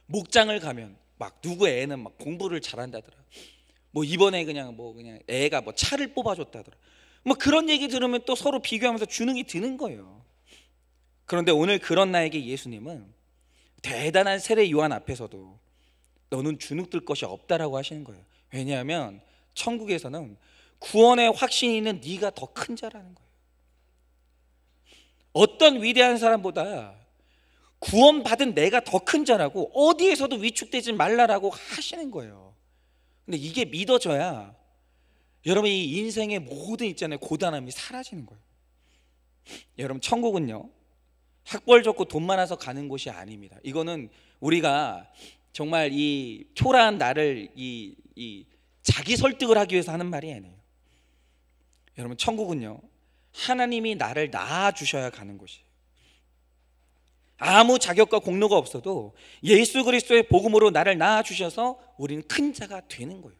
목장을 가면 막 누구 애는 막 공부를 잘한다더라. 뭐 이번에 그냥 애가 뭐 차를 뽑아줬다더라. 뭐 그런 얘기 들으면 또 서로 비교하면서 주눅이 드는 거예요. 그런데 오늘 그런 나에게 예수님은 대단한 세례 요한 앞에서도 너는 주눅 들 것이 없다라고 하시는 거예요. 왜냐하면 천국에서는 구원의 확신이 있는 네가 더 큰 자라는 거예요. 어떤 위대한 사람보다 구원받은 내가 더 큰 자라고 어디에서도 위축되지 말라라고 하시는 거예요. 근데 이게 믿어져야 여러분 이 인생의 모든 있잖아요, 고단함이 사라지는 거예요. 여러분, 천국은요 학벌 좋고 돈 많아서 가는 곳이 아닙니다. 이거는 우리가 정말 이 초라한 나를 이 자기 설득을 하기 위해서 하는 말이 아니에요. 여러분, 천국은요 하나님이 나를 낳아주셔야 가는 곳이에요. 아무 자격과 공로가 없어도 예수 그리스도의 복음으로 나를 낳아주셔서 우리는 큰 자가 되는 거예요.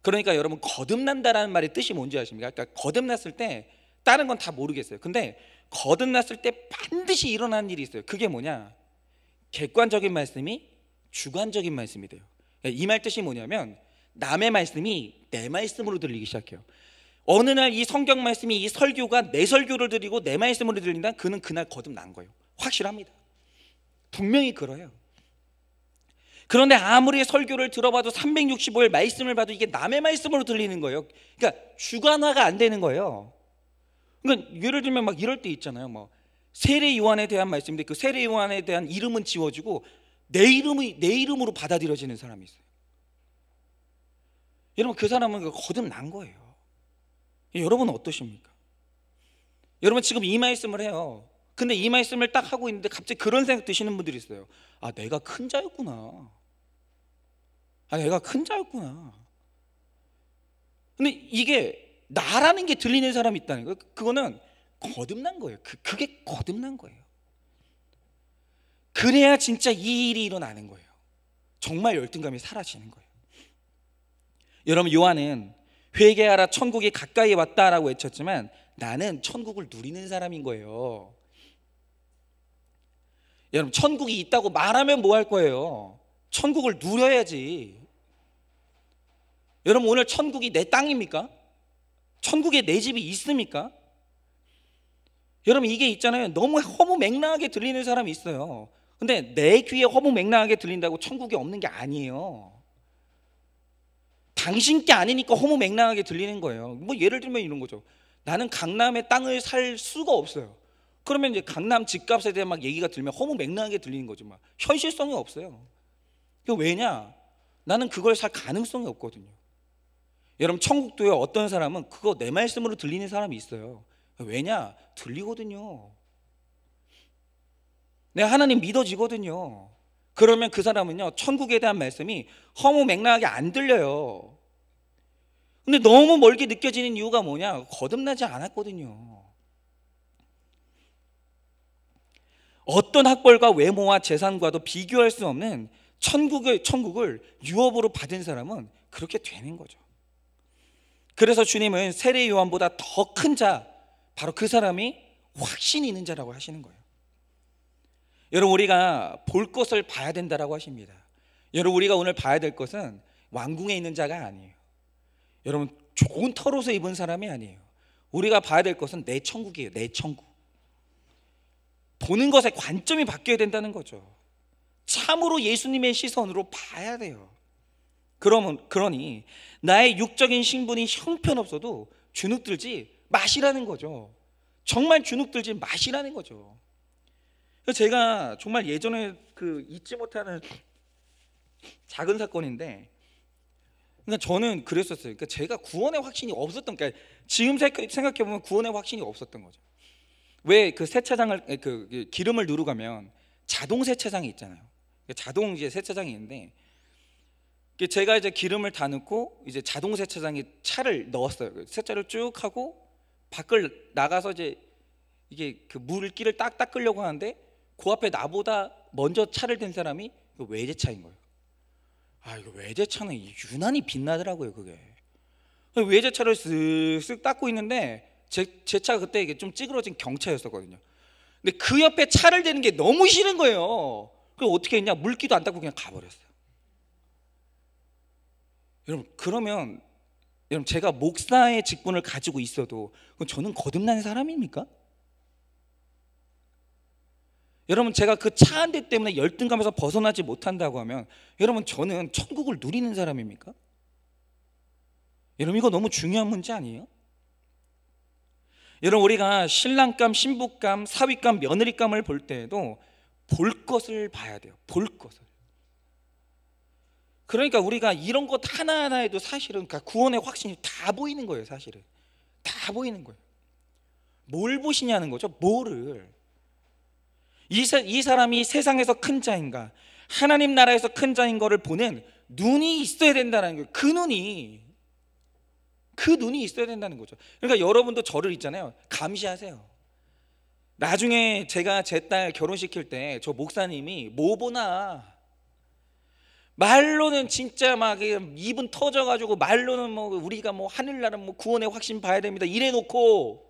그러니까 여러분, 거듭난다라는 말의 뜻이 뭔지 아십니까? 그러니까 거듭났을 때 다른 건 다 모르겠어요. 근데 거듭났을 때 반드시 일어나는 일이 있어요. 그게 뭐냐? 객관적인 말씀이 주관적인 말씀이 돼요. 이 말 뜻이 뭐냐면 남의 말씀이 내 말씀으로 들리기 시작해요. 어느 날 이 성경 말씀이, 이 설교가 내 설교를 드리고 내 말씀으로 들린다? 그는 그날 거듭난 거예요. 확실합니다. 분명히 그래요. 그런데 아무리 설교를 들어봐도 365일 말씀을 봐도 이게 남의 말씀으로 들리는 거예요. 그러니까 주관화가 안 되는 거예요. 그러니까 예를 들면 막 이럴 때 있잖아요. 뭐 세례 요한에 대한 말씀인데 그 세례 요한에 대한 이름은 지워지고 내 이름으로 받아들여지는 사람이 있어요. 여러분, 그 사람은 거듭난 거예요. 여러분은 어떠십니까? 여러분 지금 이 말씀을 해요. 근데 이 말씀을 딱 하고 있는데 갑자기 그런 생각 드시는 분들이 있어요. 아, 내가 큰 자였구나. 내가 큰 자였구나. 근데 이게 나라는 게 들리는 사람이 있다는 거예요. 그거는 거듭난 거예요. 그게 거듭난 거예요. 그래야 진짜 이 일이 일어나는 거예요. 정말 열등감이 사라지는 거예요. 여러분, 요한은 회개하라, 천국이 가까이 왔다라고 외쳤지만 나는 천국을 누리는 사람인 거예요. 여러분, 천국이 있다고 말하면 뭐 할 거예요? 천국을 누려야지. 여러분, 오늘 천국이 내 땅입니까? 천국에 내 집이 있습니까? 여러분, 이게 있잖아요. 너무 허무맹랑하게 들리는 사람이 있어요. 근데 내 귀에 허무맹랑하게 들린다고 천국이 없는 게 아니에요. 당신 게 아니니까 허무맹랑하게 들리는 거예요. 뭐 예를 들면 이런 거죠. 나는 강남에 땅을 살 수가 없어요. 그러면 이제 강남 집값에 대한 막 얘기가 들면 허무맹랑하게 들리는 거죠. 막 현실성이 없어요. 왜냐? 나는 그걸 살 가능성이 없거든요. 여러분, 천국도요, 어떤 사람은 그거 내 말씀으로 들리는 사람이 있어요. 왜냐? 들리거든요. 내 하나님 믿어지거든요. 그러면 그 사람은요, 천국에 대한 말씀이 허무맹랑하게 안 들려요. 근데 너무 멀게 느껴지는 이유가 뭐냐? 거듭나지 않았거든요. 어떤 학벌과 외모와 재산과도 비교할 수 없는 천국을 유업으로 받은 사람은 그렇게 되는 거죠. 그래서 주님은 세례 요한보다 더 큰 자, 바로 그 사람이 확신이 있는 자라고 하시는 거예요. 여러분, 우리가 볼 것을 봐야 된다라고 하십니다. 여러분, 우리가 오늘 봐야 될 것은 왕궁에 있는 자가 아니에요. 여러분, 좋은 털옷을 입은 사람이 아니에요. 우리가 봐야 될 것은 내 천국이에요. 내 천국. 보는 것의 관점이 바뀌어야 된다는 거죠. 참으로 예수님의 시선으로 봐야 돼요. 그러니 나의 육적인 신분이 형편없어도 주눅들지 마시라는 거죠. 정말 주눅들지 마시라는 거죠. 제가 정말 예전에 잊지 못하는 작은 사건인데, 그러니까 저는 그랬었어요. 그러니까 제가 구원의 확신이 없었던, 그러니까 지금 생각해 보면 구원의 확신이 없었던 거죠. 왜 그 세차장을 기름을 누르고 가면 자동 세차장이 있잖아요. 자동 이제 세차장이 있는데, 제가 이제 기름을 다 넣고 이제 자동 세차장에 차를 넣었어요. 세차를 쭉 하고 밖을 나가서 이제 이게 그 물기를 딱 닦으려고 하는데, 그 앞에 나보다 먼저 차를 댄 사람이 외제차인 거예요. 이거 외제차는 유난히 빛나더라고요. 그게 외제차를 쓱쓱 닦고 있는데, 제 차가 그때 이게 좀 찌그러진 경차였었거든요. 근데 그 옆에 차를 대는 게 너무 싫은 거예요. 그래서 어떻게 했냐? 물기도 안 닦고 그냥 가버렸어요. 여러분, 그러면 여러분, 제가 목사의 직분을 가지고 있어도 그럼 저는 거듭난 사람입니까? 여러분, 제가 그 차 한 대 때문에 열등감에서 벗어나지 못한다고 하면 여러분, 저는 천국을 누리는 사람입니까? 여러분, 이거 너무 중요한 문제 아니에요? 여러분, 우리가 신랑감, 신부감, 사위감, 며느리감을 볼 때에도 볼 것을 봐야 돼요. 볼 것을. 그러니까 우리가 이런 것 하나하나에도 사실은 구원의 확신이 다 보이는 거예요. 사실은 다 보이는 거예요. 뭘 보시냐는 거죠. 뭐를. 이 사람이 세상에서 큰 자인가, 하나님 나라에서 큰 자인 거를 보는 눈이 있어야 된다는 거예요. 그 눈이 있어야 된다는 거죠. 그러니까 여러분도 저를 있잖아요, 감시하세요. 나중에 제가 제 딸 결혼시킬 때 저 목사님이 뭐 보나, 말로는 진짜 막 입은 터져가지고 말로는 뭐 우리가 뭐 하늘나라 뭐 구원의 확신 봐야 됩니다 이래놓고,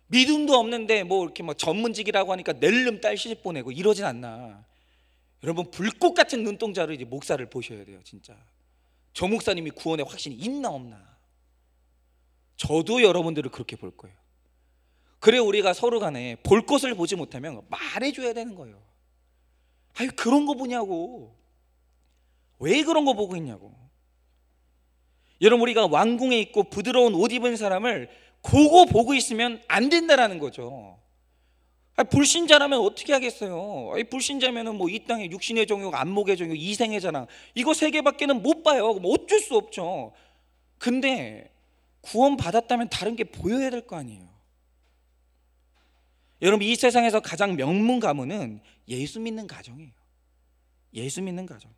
믿음도 없는데 뭐 이렇게 뭐 전문직이라고 하니까 낼름 딸 시집 보내고 이러진 않나. 여러분, 불꽃 같은 눈동자로 이제 목사를 보셔야 돼요. 진짜 저 목사님이 구원의 확신이 있나 없나. 저도 여러분들을 그렇게 볼 거예요. 그래, 우리가 서로 간에 볼 것을 보지 못하면 말해줘야 되는 거예요. 그런 거 보냐고, 왜 그런 거 보고 있냐고. 여러분, 우리가 왕궁에 있고 부드러운 옷 입은 사람을 그거 보고 있으면 안 된다라는 거죠. 불신자라면 어떻게 하겠어요? 불신자면은 뭐 이 땅에 육신의 정욕, 안목의 정욕, 이생의 자랑, 이거 세 개밖에는 못 봐요. 그럼 어쩔 수 없죠. 근데 구원 받았다면 다른 게 보여야 될 거 아니에요. 여러분, 이 세상에서 가장 명문 가문은 예수 믿는 가정이에요. 예수 믿는 가정.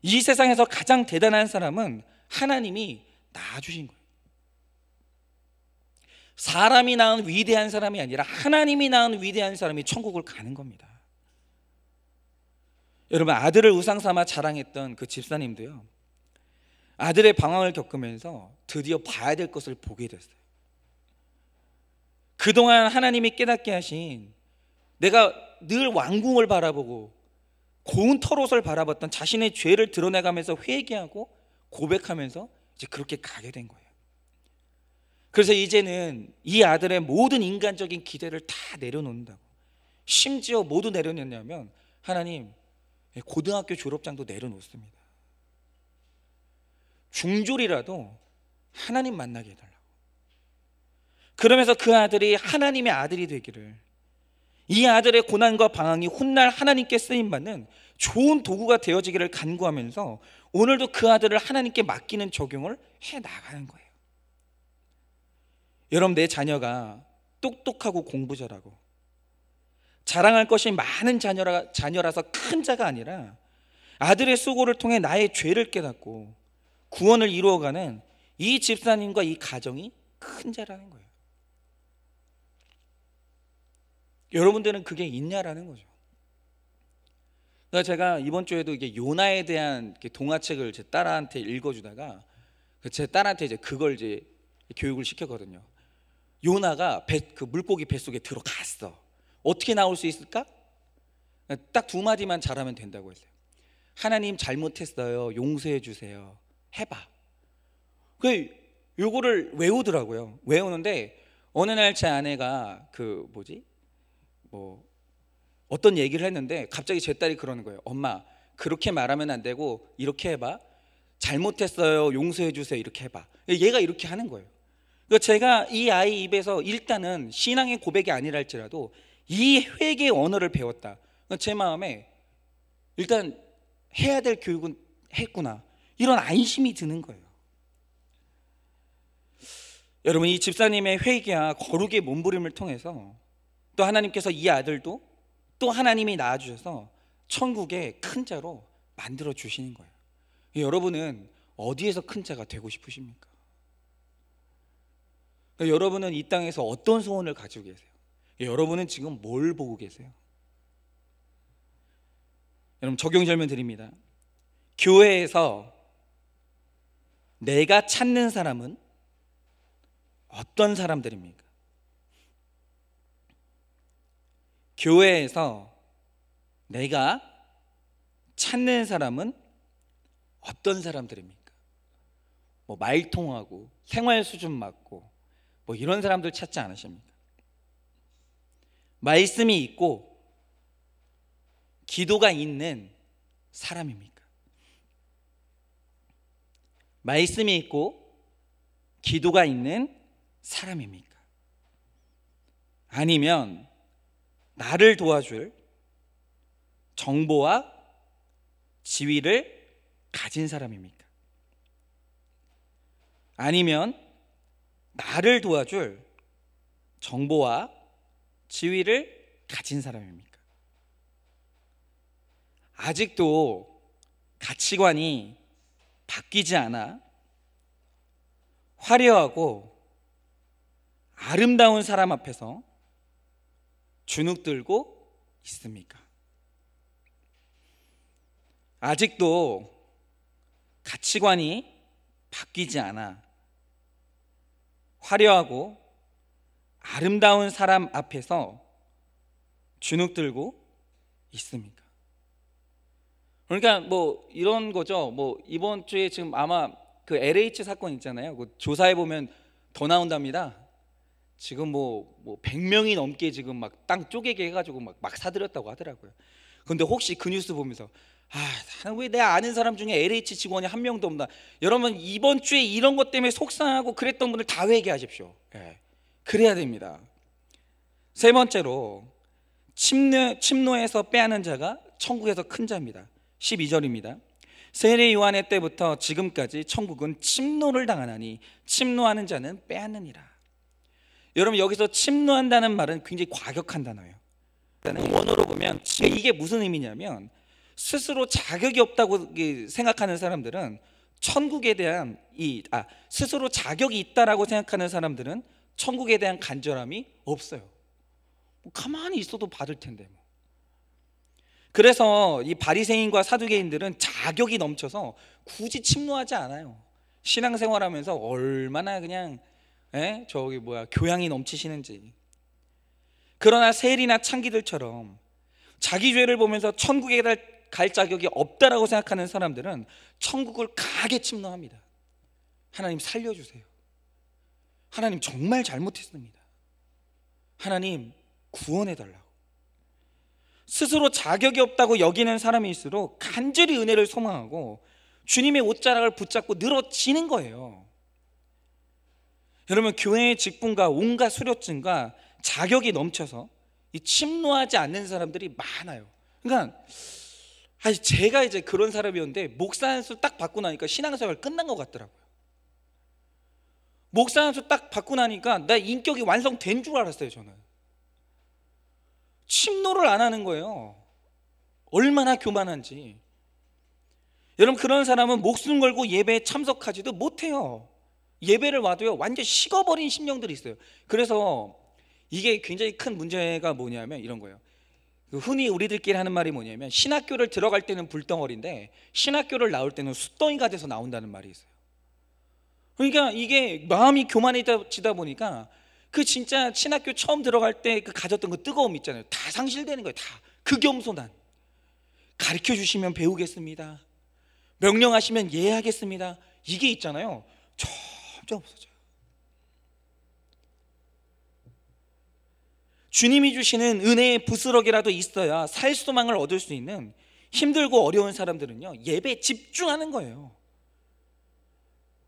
이 세상에서 가장 대단한 사람은 하나님이 낳아주신 거예요. 사람이 낳은 위대한 사람이 아니라 하나님이 낳은 위대한 사람이 천국을 가는 겁니다. 여러분, 아들을 우상 삼아 자랑했던 그 집사님도요, 아들의 방황을 겪으면서 드디어 봐야 될 것을 보게 됐어요. 그동안 하나님이 깨닫게 하신 내가 늘 왕궁을 바라보고 고운 털옷을 바라봤던 자신의 죄를 드러내가면서 회개하고 고백하면서 이제 그렇게 가게 된 거예요. 그래서 이제는 이 아들의 모든 인간적인 기대를 다 내려놓는다고. 심지어 모두 내려놓냐면 하나님 고등학교 졸업장도 내려놓습니다. 중졸이라도 하나님 만나게 해달라고. 그러면서 그 아들이 하나님의 아들이 되기를, 이 아들의 고난과 방황이 훗날 하나님께 쓰임받는 좋은 도구가 되어지기를 간구하면서 오늘도 그 아들을 하나님께 맡기는 적용을 해나가는 거예요. 여러분, 내 자녀가 똑똑하고 공부 잘하고 자랑할 것이 많은 자녀라서 큰 자가 아니라 아들의 수고를 통해 나의 죄를 깨닫고 구원을 이루어가는 이 집사님과 이 가정이 큰 자라는 거예요. 여러분들은 그게 있냐라는 거죠. 그러니까 제가 이번 주에도 이게 요나에 대한 동화책을 제 딸한테 읽어주다가 제 딸한테 이제 그걸 이제 교육을 시켰거든요. 요나가 그 물고기 뱃속에 들어갔어. 어떻게 나올 수 있을까? 딱 두 마디만 잘하면 된다고 했어요. 하나님 잘못했어요, 용서해 주세요, 해봐. 요거를 외우더라고요. 외우는데 어느 날 제 아내가 어떤 얘기를 했는데 갑자기 제 딸이 그러는 거예요. 엄마, 그렇게 말하면 안 되고 이렇게 해봐. 잘못했어요, 용서해 주세요, 이렇게 해봐. 얘가 이렇게 하는 거예요. 그러니까 제가 이 아이 입에서 일단은 신앙의 고백이 아니라 할지라도 이 회개의 언어를 배웠다. 제 마음에 일단 해야 될 교육은 했구나, 이런 안심이 드는 거예요. 여러분, 이 집사님의 회개와 거룩의 몸부림을 통해서 또 하나님께서 이 아들도 또 하나님이 낳아주셔서 천국의 큰 자로 만들어 주시는 거예요. 여러분은 어디에서 큰 자가 되고 싶으십니까? 여러분은 이 땅에서 어떤 소원을 가지고 계세요? 여러분은 지금 뭘 보고 계세요? 여러분, 적용 질문 드립니다. 교회에서 내가 찾는 사람은 어떤 사람들입니까? 교회에서 내가 찾는 사람은 어떤 사람들입니까? 말통하고 생활 수준 맞고 이런 사람들 찾지 않으십니까? 말씀이 있고 기도가 있는 사람입니까? 말씀이 있고 기도가 있는 사람입니까? 아니면 나를 도와줄 정보와 지위를 가진 사람입니까? 아니면 나를 도와줄 정보와 지위를 가진 사람입니까? 아직도 가치관이 바뀌지 않아 화려하고 아름다운 사람 앞에서 주눅 들고 있습니까? 아직도 가치관이 바뀌지 않아 화려하고 아름다운 사람 앞에서 주눅 들고 있습니까? 그러니까 이런 거죠. 이번 주에 지금 아마 그 LH 사건 있잖아요. 조사해 보면 더 나온답니다. 지금 100명이 넘게 지금 막 땅 쪼개게 해가지고 막 사들였다고 하더라고요. 근데 혹시 그 뉴스 보면서 나는 왜 내 아는 사람 중에 LH 직원이 한 명도 없나? 여러분, 이번 주에 이런 것 때문에 속상하고 그랬던 분들 다 회개하십시오. 그래야 됩니다. 세 번째로 침노에서 빼앗는 자가 천국에서 큰 자입니다. 12절입니다. 세례 요한의 때부터 지금까지 천국은 침노를 당하나니 침노하는 자는 빼앗느니라. 여러분, 여기서 침노한다는 말은 굉장히 과격한 단어예요. 원어로 보면 이게 무슨 의미냐면 스스로 자격이 없다고 생각하는 사람들은 천국에 대한 스스로 자격이 있다라고 생각하는 사람들은 천국에 대한 간절함이 없어요. 가만히 있어도 받을 텐데. 그래서 이 바리새인과 사두개인들은 자격이 넘쳐서 굳이 침노하지 않아요. 신앙생활하면서 얼마나 그냥 교양이 넘치시는지. 그러나 세리나 창기들처럼 자기 죄를 보면서 천국에 갈 자격이 없다라고 생각하는 사람들은 천국을 강하게 침노합니다. 하나님 살려주세요. 하나님 정말 잘못했습니다. 하나님 구원해달라고. 스스로 자격이 없다고 여기는 사람일수록 간절히 은혜를 소망하고 주님의 옷자락을 붙잡고 늘어지는 거예요. 여러분, 교회의 직분과 온갖 수료증과 자격이 넘쳐서 이 침노하지 않는 사람들이 많아요. 그러니까 제가 이제 그런 사람이었는데 목사 안수 딱 받고 나니까 신앙생활 끝난 것 같더라고요. 목사 안수 딱 받고 나니까 나 인격이 완성된 줄 알았어요. 저는 침노를 안 하는 거예요. 얼마나 교만한지. 여러분, 그런 사람은 목숨 걸고 예배에 참석하지도 못해요. 예배를 와도요 완전 식어버린 심령들이 있어요. 그래서 이게 굉장히 큰 문제가 뭐냐면 이런 거예요. 흔히 우리들끼리 하는 말이 뭐냐면 신학교를 들어갈 때는 불덩어리인데 신학교를 나올 때는 숫덩이가 돼서 나온다는 말이 있어요. 그러니까 이게 마음이 교만해지다 보니까 그 진짜 신학교 처음 들어갈 때 그 가졌던 그 뜨거움 있잖아요. 다 상실되는 거예요. 다 그 겸손한, 가르쳐 주시면 배우겠습니다, 명령하시면 예하겠습니다, 이게 있잖아요. 점점 없어져요. 주님이 주시는 은혜의 부스러기라도 있어야 살 소망을 얻을 수 있는 힘들고 어려운 사람들은요 예배에 집중하는 거예요.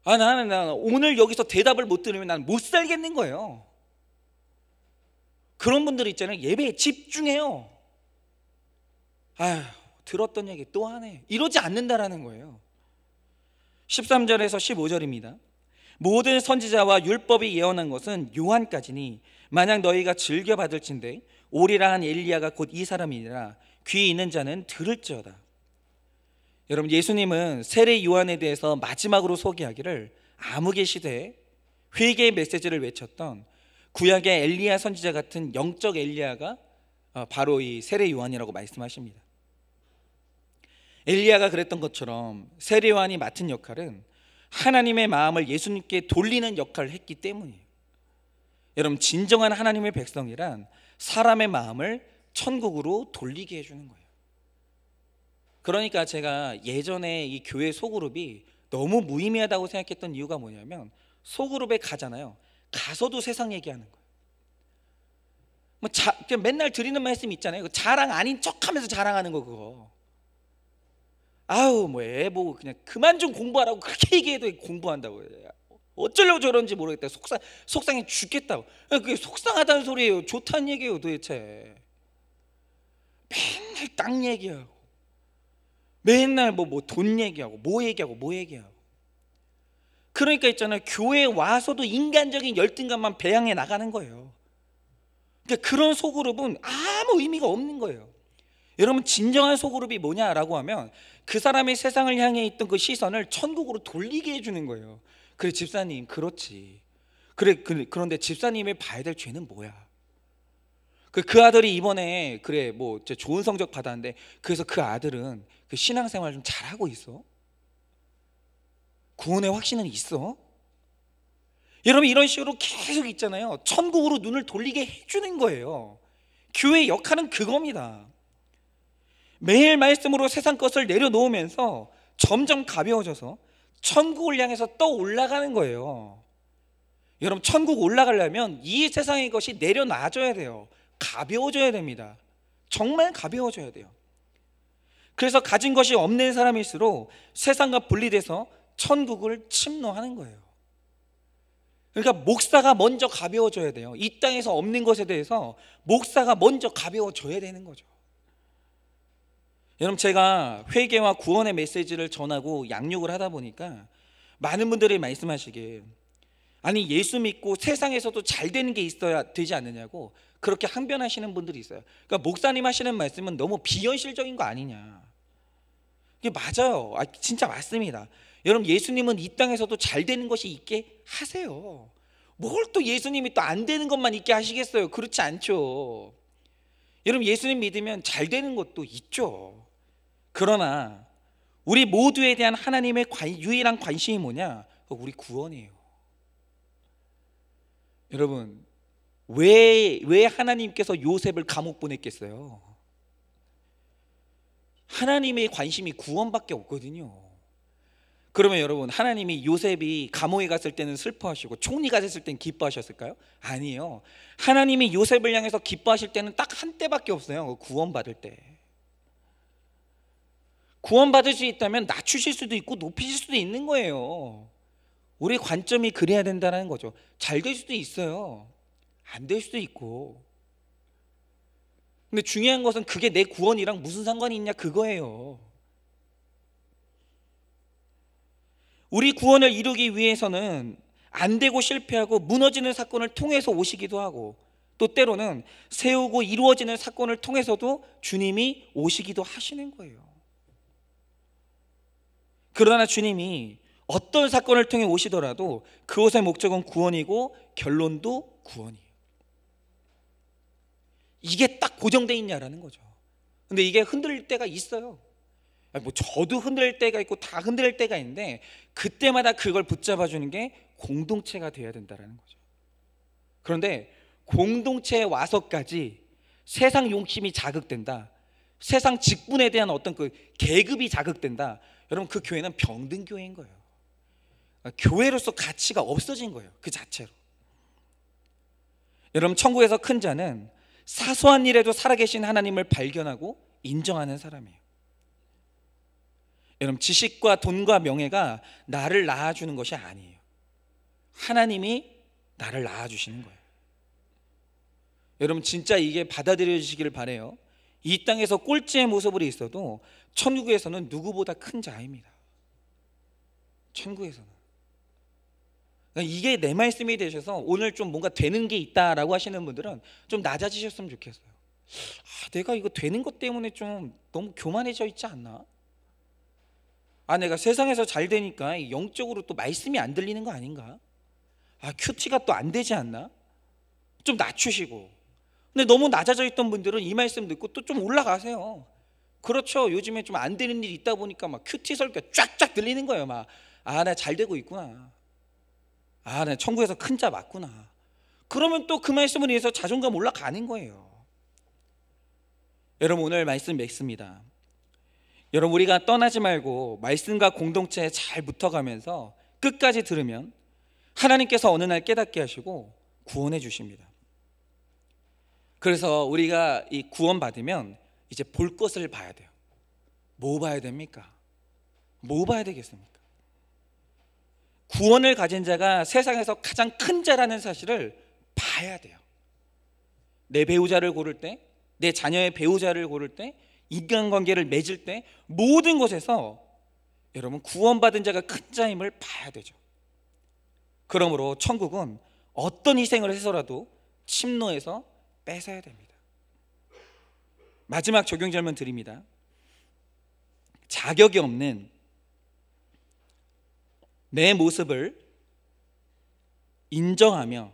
나는 오늘 여기서 대답을 못 들으면 난 못 살겠는 거예요. 그런 분들 있잖아요. 예배에 집중해요. 들었던 얘기 또 하네, 이러지 않는다라는 거예요. 13절에서 15절입니다. 모든 선지자와 율법이 예언한 것은 요한까지니 만약 너희가 즐겨 받을진대 오리라 한 엘리야가 곧 이 사람이니라. 귀 있는 자는 들을지어다. 여러분, 예수님은 세례 요한에 대해서 마지막으로 소개하기를 암흑의 시대에 회개의 메시지를 외쳤던 구약의 엘리야 선지자 같은 영적 엘리야가 바로 이 세례 요한이라고 말씀하십니다. 엘리야가 그랬던 것처럼 세례 요한이 맡은 역할은 하나님의 마음을 예수님께 돌리는 역할을 했기 때문이에요. 여러분, 진정한 하나님의 백성이란 사람의 마음을 천국으로 돌리게 해주는 거예요. 그러니까 제가 예전에 이 교회 소그룹이 너무 무의미하다고 생각했던 이유가 뭐냐면 소그룹에 가잖아요. 가서도 세상 얘기하는 거예요. 그냥 맨날 드리는 말씀 있잖아요. 자랑 아닌 척하면서 자랑하는 거 그거. 애 보고 그냥 그만 좀 공부하라고 그렇게 얘기해도 공부한다고. 어쩌려고 저런지 모르겠다. 속상해 죽겠다고. 그게 속상하다는 소리예요, 좋다는 얘기예요 도대체? 맨날 땅 얘기하고 맨날 돈 얘기하고 뭐 얘기하고. 그러니까 있잖아요, 교회에 와서도 인간적인 열등감만 배양해 나가는 거예요. 그러니까 그런 소그룹은 아무 의미가 없는 거예요. 여러분, 진정한 소그룹이 뭐냐라고 하면 그 사람의 세상을 향해 있던 그 시선을 천국으로 돌리게 해주는 거예요. 그래, 집사님, 그렇지. 그런데 집사님이 봐야 될 죄는 뭐야? 그 아들이 이번에 좋은 성적 받았는데 그래서 그 아들은 그 신앙생활 좀 잘하고 있어? 구원의 확신은 있어? 여러분, 이런 식으로 계속 있잖아요. 천국으로 눈을 돌리게 해주는 거예요. 교회의 역할은 그겁니다. 매일 말씀으로 세상 것을 내려놓으면서 점점 가벼워져서 천국을 향해서 떠 올라가는 거예요. 여러분, 천국 올라가려면 이 세상의 것이 내려놔줘야 돼요. 가벼워져야 됩니다. 정말 가벼워져야 돼요. 그래서 가진 것이 없는 사람일수록 세상과 분리돼서 천국을 침노하는 거예요. 그러니까 목사가 먼저 가벼워져야 돼요. 이 땅에서 없는 것에 대해서 목사가 먼저 가벼워져야 되는 거죠. 여러분, 제가 회개와 구원의 메시지를 전하고 양육을 하다 보니까 많은 분들이 말씀하시길, 아니 예수 믿고 세상에서도 잘 되는 게 있어야 되지 않느냐고 그렇게 항변하시는 분들이 있어요. 그러니까 목사님 하시는 말씀은 너무 비현실적인 거 아니냐. 이게 맞아요. 진짜 맞습니다. 여러분, 예수님은 이 땅에서도 잘 되는 것이 있게 하세요. 뭘 또 예수님이 또 안 되는 것만 있게 하시겠어요? 그렇지 않죠. 여러분, 예수님 믿으면 잘 되는 것도 있죠. 그러나 우리 모두에 대한 하나님의 유일한 관심이 뭐냐? 우리 구원이에요. 여러분, 왜 하나님께서 요셉을 감옥 보냈겠어요? 하나님의 관심이 구원밖에 없거든요. 그러면 여러분, 하나님이 요셉이 감옥에 갔을 때는 슬퍼하시고 총리가 됐을 때는 기뻐하셨을까요? 아니에요. 하나님이 요셉을 향해서 기뻐하실 때는 딱 한 때밖에 없어요. 구원받을 때. 구원받을 수 있다면 낮추실 수도 있고 높이실 수도 있는 거예요. 우리 관점이 그래야 된다는 거죠. 잘 될 수도 있어요. 안 될 수도 있고. 근데 중요한 것은 그게 내 구원이랑 무슨 상관이 있냐, 그거예요. 우리 구원을 이루기 위해서는 안 되고 실패하고 무너지는 사건을 통해서 오시기도 하고, 또 때로는 세우고 이루어지는 사건을 통해서도 주님이 오시기도 하시는 거예요. 그러나 주님이 어떤 사건을 통해 오시더라도 그것의 목적은 구원이고 결론도 구원이에요. 이게 딱 고정되어 있냐라는 거죠. 근데 이게 흔들릴 때가 있어요. 뭐 저도 흔들릴 때가 있고 다 흔들릴 때가 있는데, 그때마다 그걸 붙잡아 주는 게 공동체가 돼야 된다는 거죠. 그런데 공동체에 와서까지 세상 욕심이 자극된다, 세상 직분에 대한 어떤 그 계급이 자극된다, 여러분 그 교회는 병든 교회인 거예요. 교회로서 가치가 없어진 거예요, 그 자체로. 여러분, 천국에서 큰 자는 사소한 일에도 살아계신 하나님을 발견하고 인정하는 사람이에요. 여러분, 지식과 돈과 명예가 나를 낳아주는 것이 아니에요. 하나님이 나를 낳아주시는 거예요. 여러분, 진짜 이게 받아들여지시기를 바라요. 이 땅에서 꼴찌의 모습으로 있어도 천국에서는 누구보다 큰 자입니다. 천국에서는. 이게 내 말씀이 되셔서 오늘 좀 뭔가 되는 게 있다라고 하시는 분들은 좀 낮아지셨으면 좋겠어요. 내가 이거 되는 것 때문에 좀 너무 교만해져 있지 않나? 내가 세상에서 잘 되니까 영적으로 또 말씀이 안 들리는 거 아닌가? 큐티가 또 안 되지 않나? 좀 낮추시고. 근데 너무 낮아져 있던 분들은 이 말씀 듣고 또 좀 올라가세요. 그렇죠. 요즘에 좀 안 되는 일이 있다 보니까 막 큐티 설교 쫙쫙 들리는 거예요. 막 나 잘 되고 있구나. 나 천국에서 큰 자 맞구나. 그러면 또 그 말씀을 위해서 자존감 올라가는 거예요. 여러분, 오늘 말씀 맺습니다. 여러분, 우리가 떠나지 말고 말씀과 공동체에 잘 붙어가면서 끝까지 들으면 하나님께서 어느 날 깨닫게 하시고 구원해 주십니다. 그래서 우리가 이 구원 받으면 이제 볼 것을 봐야 돼요. 뭐 봐야 됩니까? 뭐 봐야 되겠습니까? 구원을 가진 자가 세상에서 가장 큰 자라는 사실을 봐야 돼요. 내 배우자를 고를 때, 내 자녀의 배우자를 고를 때, 인간관계를 맺을 때, 모든 곳에서 여러분 구원받은 자가 큰 자임을 봐야 되죠. 그러므로 천국은 어떤 희생을 해서라도 침노해서 뺏어야 됩니다. 마지막 적용 질문 드립니다. 자격이 없는 내 모습을 인정하며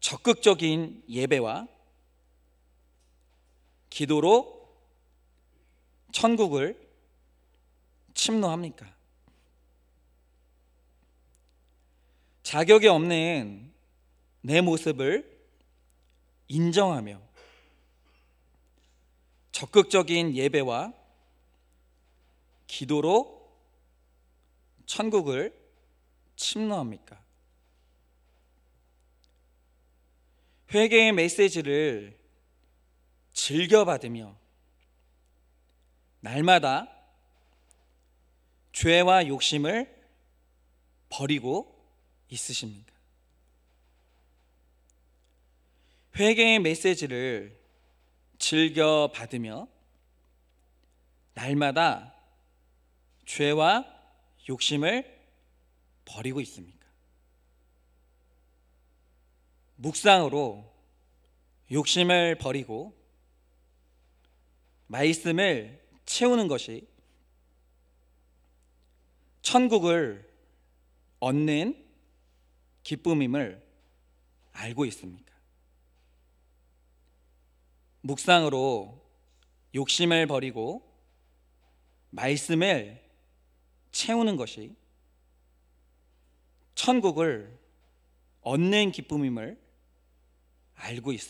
적극적인 예배와 기도로 천국을 침노합니까? 자격이 없는 내 모습을 인정하며 적극적인 예배와 기도로 천국을 침노합니까? 회개의 메시지를 즐겨받으며 날마다 죄와 욕심을 버리고 있으십니까? 회개의 메시지를 즐겨받으며 날마다 죄와 욕심을 버리고 있습니까? 묵상으로 욕심을 버리고 말씀을 채우는 것이 천국을 얻는 기쁨임을 알고 있습니까? 묵상으로 욕심을 버리고 말씀을 채우는 것이 천국을 얻는 기쁨임을 알고 있습니다.